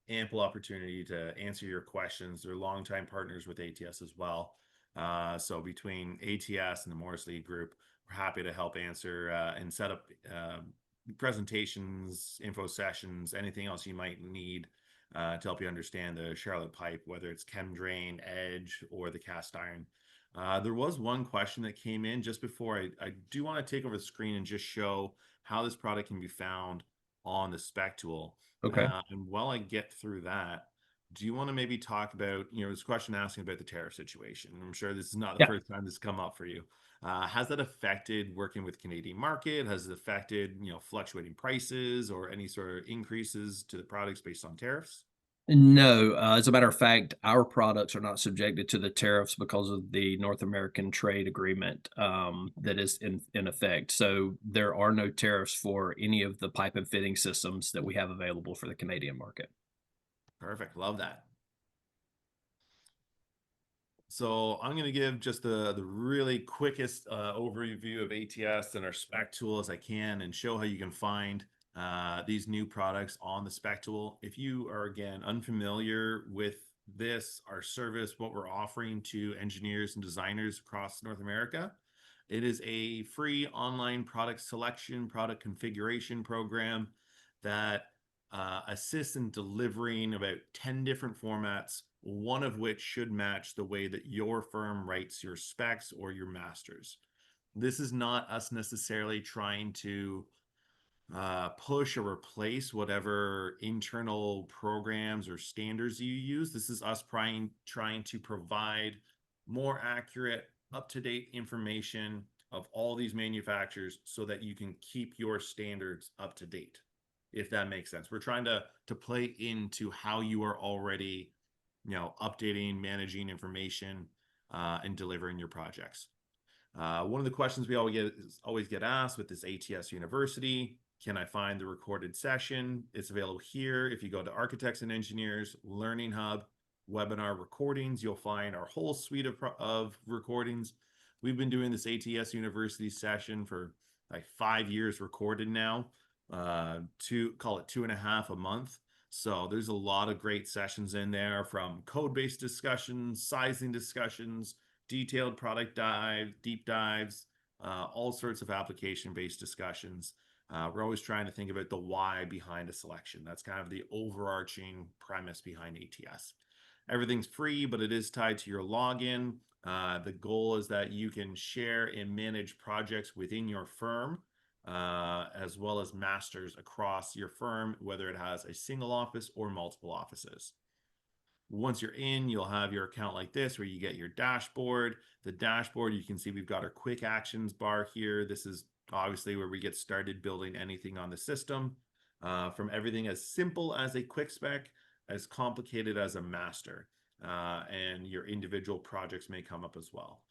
S1: ample opportunity to answer your questions. They're longtime partners with ATS as well. So between ATS and the Morris Lee group, we're happy to help answer and set up presentations, info sessions, anything else you might need to help you understand the Charlotte pipe, whether it's ChemDrain, Edge, or the cast iron. There was one question that came in just before. I do want to take over the screen and just show how this product can be found on the spec tool.
S2: Okay.
S1: And while I get through that, do you want to maybe talk about, this question asking about the tariff situation? I'm sure this is not the
S2: Yeah.
S1: first time this has come up for you. Has that affected working with Canadian market? Has it affected, fluctuating prices or any sort of increases to the products based on tariffs?
S2: No, as a matter of fact, our products are not subjected to the tariffs because of the North American trade agreement that is in effect. So there are no tariffs for any of the pipe and fitting systems that we have available for the Canadian market.
S1: Perfect. Love that. So I'm going to give just the really quickest overview of ATS and our spec tool as I can, and show how you can find these new products on the spec tool. If you are, again, unfamiliar with this, our service, what we're offering to engineers and designers across North America, it is a free online product selection, product configuration program that assists in delivering about 10 different formats, one of which should match the way that your firm writes your specs or your masters. This is not us necessarily trying to push or replace whatever internal programs or standards you use. This is us trying to provide more accurate, up-to-date information of all these manufacturers so that you can keep your standards up to date, if that makes sense. We're trying to play into how you are already, updating, managing information, and delivering your projects. One of the questions we always get asked with this ATS University: can I find the recorded session? It's available here. If you go to Architects and Engineers Learning Hub, webinar recordings, you'll find our whole suite of recordings. We've been doing this ATS University session for like 5 years recorded now, call it 2.5 a month. So there's a lot of great sessions in there, from code-based discussions, sizing discussions, detailed product deep dives, all sorts of application-based discussions. We're always trying to think about the why behind a selection. That's kind of the overarching premise behind ATS. Everything's free, but it is tied to your login. The goal is that you can share and manage projects within your firm, as well as masters across your firm, whether it has a single office or multiple offices. Once you're in, you'll have your account like this, where you get your dashboard. The dashboard, you can see we've got our quick actions bar here. This is obviously where we get started building anything on the system, from everything as simple as a quick spec, as complicated as a master, and your individual projects may come up as well.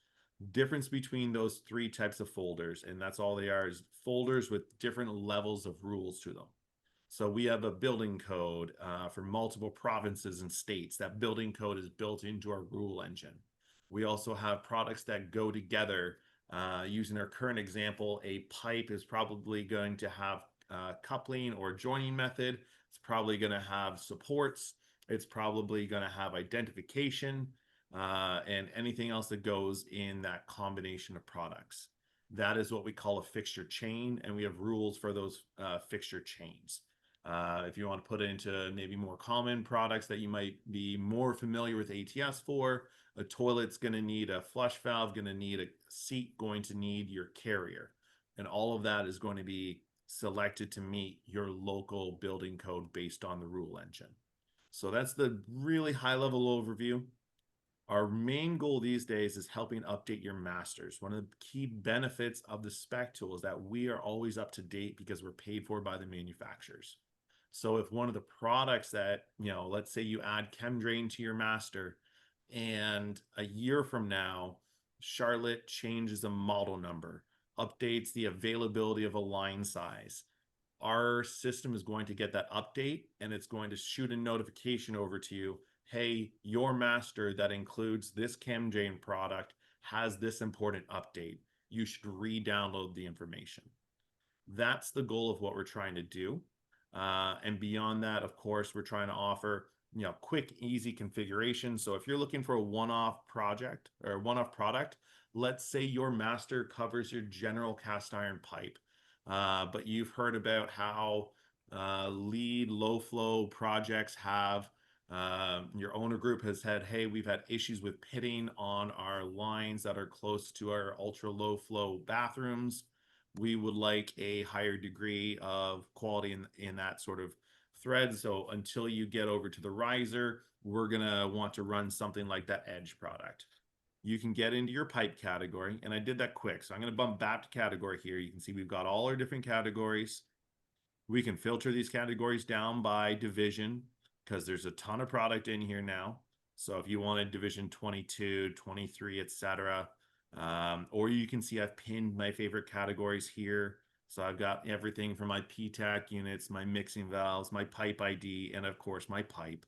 S1: Difference between those three types of folders, and that's all they are, is folders with different levels of rules to them. So we have a building code for multiple provinces and states. That building code is built into our rule engine. We also have products that go together. Using our current example, a pipe is probably going to have coupling or joining method. It's probably going to have supports. It's probably going to have identification and anything else that goes in that combination of products. That is what we call a fixture chain, and we have rules for those fixture chains. If you want to put it into maybe more common products that you might be more familiar with ATS for, a toilet's going to need a flush valve, going to need a seat, going to need your carrier. And all of that is going to be selected to meet your local building code based on the rule engine. So that's the really high level overview. Our main goal these days is helping update your masters. One of the key benefits of the spec tool is that we are always up to date because we're paid for by the manufacturers. So if one of the products that, let's say you add ChemDrain to your master, and a year from now, Charlotte changes a model number, updates the availability of a line size, our system is going to get that update and it's going to shoot a notification over to you. Hey, your master that includes this ChemDrain product has this important update. You should re-download the information. That's the goal of what we're trying to do. And beyond that, of course, we're trying to offer quick, easy configuration. So if you're looking for a one-off project or one-off product, let's say your master covers your general cast iron pipe, but you've heard about how lead low flow projects have your owner group has said, hey, we've had issues with pitting on our lines that are close to our ultra low flow bathrooms. We would like a higher degree of quality in that sort of thread. So until you get over to the riser, we're going to want to run something like that edge product. You can get into your pipe category, and I did that quick. So I'm going to bump back to category here. You can see we've got all our different categories. We can filter these categories down by division because there's a ton of product in here now. So if you wanted division 22, 23, etc., or you can see I've pinned my favorite categories here. So I've got everything from my PTAC units, my mixing valves, my pipe ID, and of course my pipe,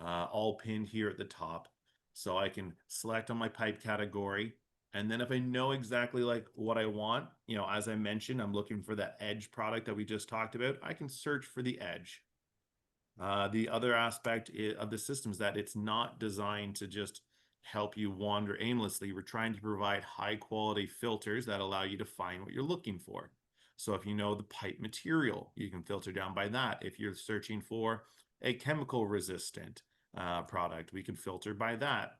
S1: all pinned here at the top. So I can select on my pipe category. And then if I know exactly like what I want, as I mentioned, I'm looking for that edge product that we just talked about. I can search for the edge. The other aspect of the system is that it's not designed to just help you wander aimlessly. We're trying to provide high quality filters that allow you to find what you're looking for. So if you know the pipe material, you can filter down by that. If you're searching for a chemical resistant product, we can filter by that.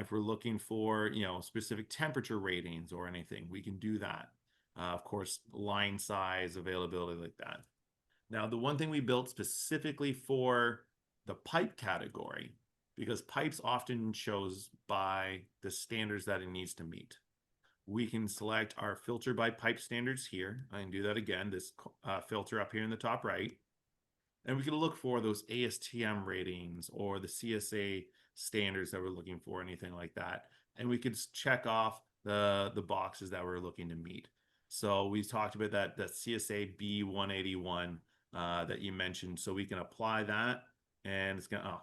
S1: If we're looking for, specific temperature ratings or anything, we can do that. Of course, line size, availability like that. Now, the one thing we built specifically for the pipe category, because pipes often shows by the standards that it needs to meet. We can select our filter by pipe standards here. I can do that again, this filter up here in the top right. And we can look for those ASTM ratings or the CSA standards that we're looking for, anything like that. And we could check off the boxes that we're looking to meet. So we talked about that CSA B181 that you mentioned. So we can apply that and it's gonna,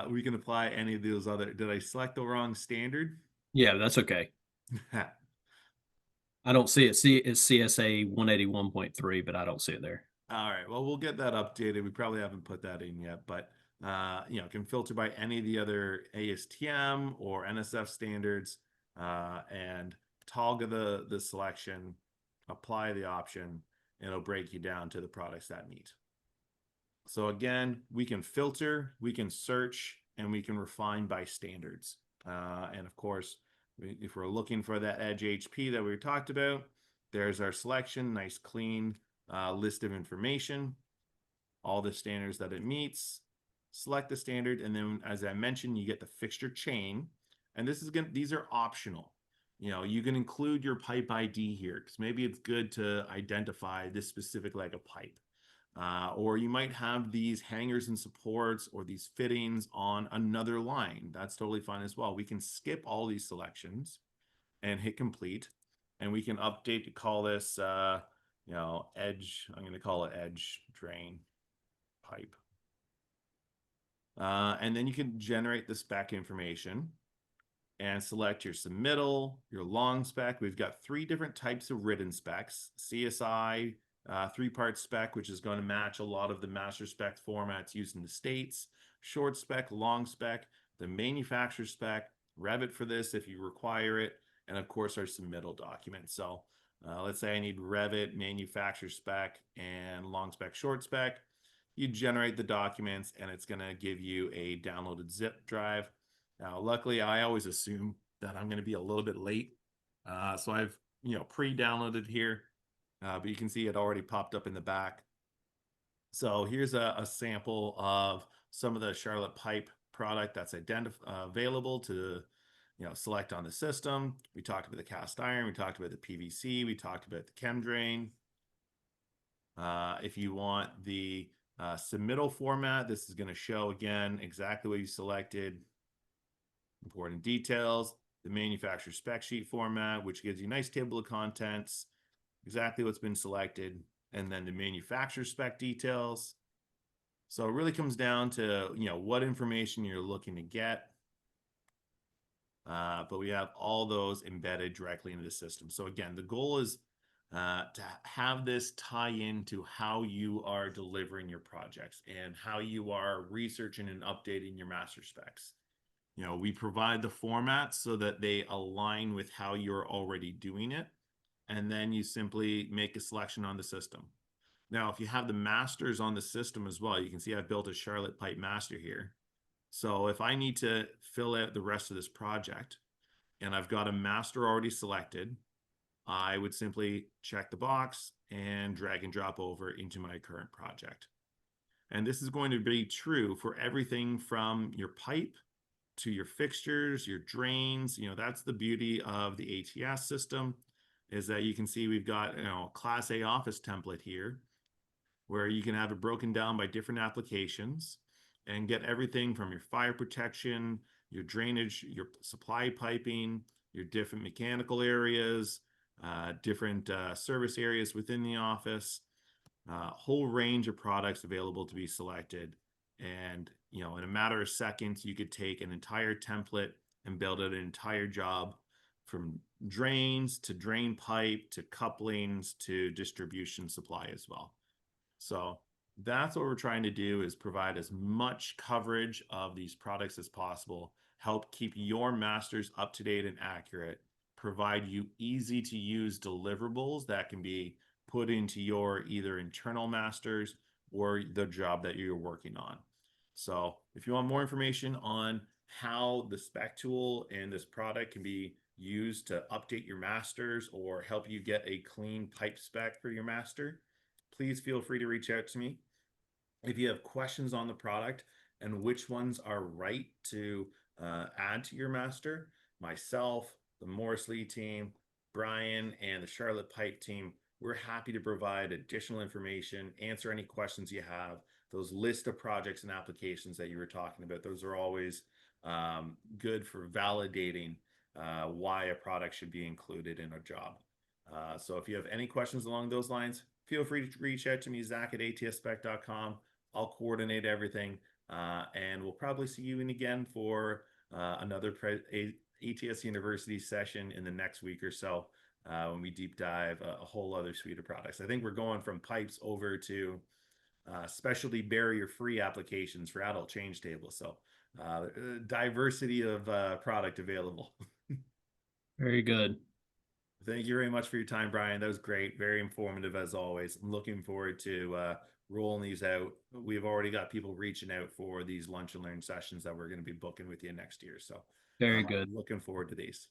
S1: we can apply any of those other, did I select the wrong standard?
S2: Yeah, that's okay. I don't see it. See, it's CSA 181.3, but I don't see it there.
S1: All right. Well, we'll get that updated. We probably haven't put that in yet, but can filter by any of the other ASTM or NSF standards, and toggle the selection, apply the option, and it'll break you down to the products that meet. So again, we can filter, we can search, and we can refine by standards. And of course, if we're looking for that edge HP that we talked about, there's our selection, nice clean list of information, all the standards that it meets. Select the standard, and then as I mentioned, you get the fixture chain. And these are optional. You can include your pipe ID here because maybe it's good to identify this specific leg of pipe. Or you might have these hangers and supports or these fittings on another line. That's totally fine as well. We can skip all these selections and hit complete. And we can update to call this, edge. I'm going to call it edge drain pipe. And then you can generate the spec information and select your submittal, your long spec. We've got 3 different types of written specs: CSI, 3-part spec, which is going to match a lot of the master spec formats used in the States, short spec, long spec, the manufacturer spec, Revit for this if you require it, and of course our submittal document. So let's say I need Revit, manufacturer spec, and long spec, short spec. You generate the documents and it's going to give you a downloaded zip drive. Now, luckily, I always assume that I'm going to be a little bit late. So I've, pre-downloaded here, but you can see it already popped up in the back. So here's a sample of some of the Charlotte Pipe product that's available to, select on the system. We talked about the cast iron. We talked about the PVC. We talked about the ChemDrain. If you want the submittal format, this is going to show again exactly what you selected. Important details, the manufacturer spec sheet format, which gives you a nice table of contents, exactly what's been selected, and then the manufacturer spec details. So it really comes down to, what information you're looking to get. But we have all those embedded directly into the system. So again, the goal is to have this tie into how you are delivering your projects and how you are researching and updating your master specs. We provide the formats so that they align with how you're already doing it. And then you simply make a selection on the system. Now, if you have the masters on the system as well, you can see I've built a Charlotte Pipe master here. So if I need to fill out the rest of this project and I've got a master already selected, I would simply check the box and drag and drop over into my current project. And this is going to be true for everything from your pipe to your fixtures, your drains. That's the beauty of the ATS system, is that you can see we've got, Class A office template here where you can have it broken down by different applications and get everything from your fire protection, your drainage, your supply piping, your different mechanical areas, different service areas within the office, whole range of products available to be selected. And, in a matter of seconds, you could take an entire template and build out an entire job from drains to drain pipe to couplings to distribution supply as well. So that's what we're trying to do, is provide as much coverage of these products as possible, help keep your masters up to date and accurate, provide you easy to use deliverables that can be put into your either internal masters or the job that you're working on. So if you want more information on how the spec tool and this product can be used to update your masters or help you get a clean pipe spec for your master, please feel free to reach out to me. If you have questions on the product and which ones are right to add to your master, myself, the Morrisley team, Brian, and the Charlotte Pipe team, we're happy to provide additional information, answer any questions you have. Those list of projects and applications that you were talking about, those are always good for validating why a product should be included in a job. So if you have any questions along those lines, feel free to reach out to me, Zach@atspec.com. I'll coordinate everything, and we'll probably see you in again for another ATS University session in the next week or so, when we deep dive a whole other suite of products. I think we're going from pipes over to specialty barrier-free applications for adult change tables. So diversity of product available.
S2: Very good.
S1: Thank you very much for your time, Brian. That was great. Very informative as always. I'm looking forward to rolling these out. We've already got people reaching out for these lunch and learn sessions that we're going to be booking with you next year. So
S2: Very
S1: I'm
S2: good.
S1: looking forward to these.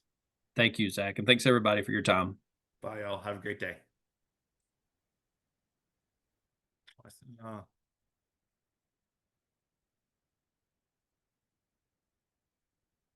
S2: Thank you, Zach. And thanks everybody for your time.
S1: Bye, all. Have a great day.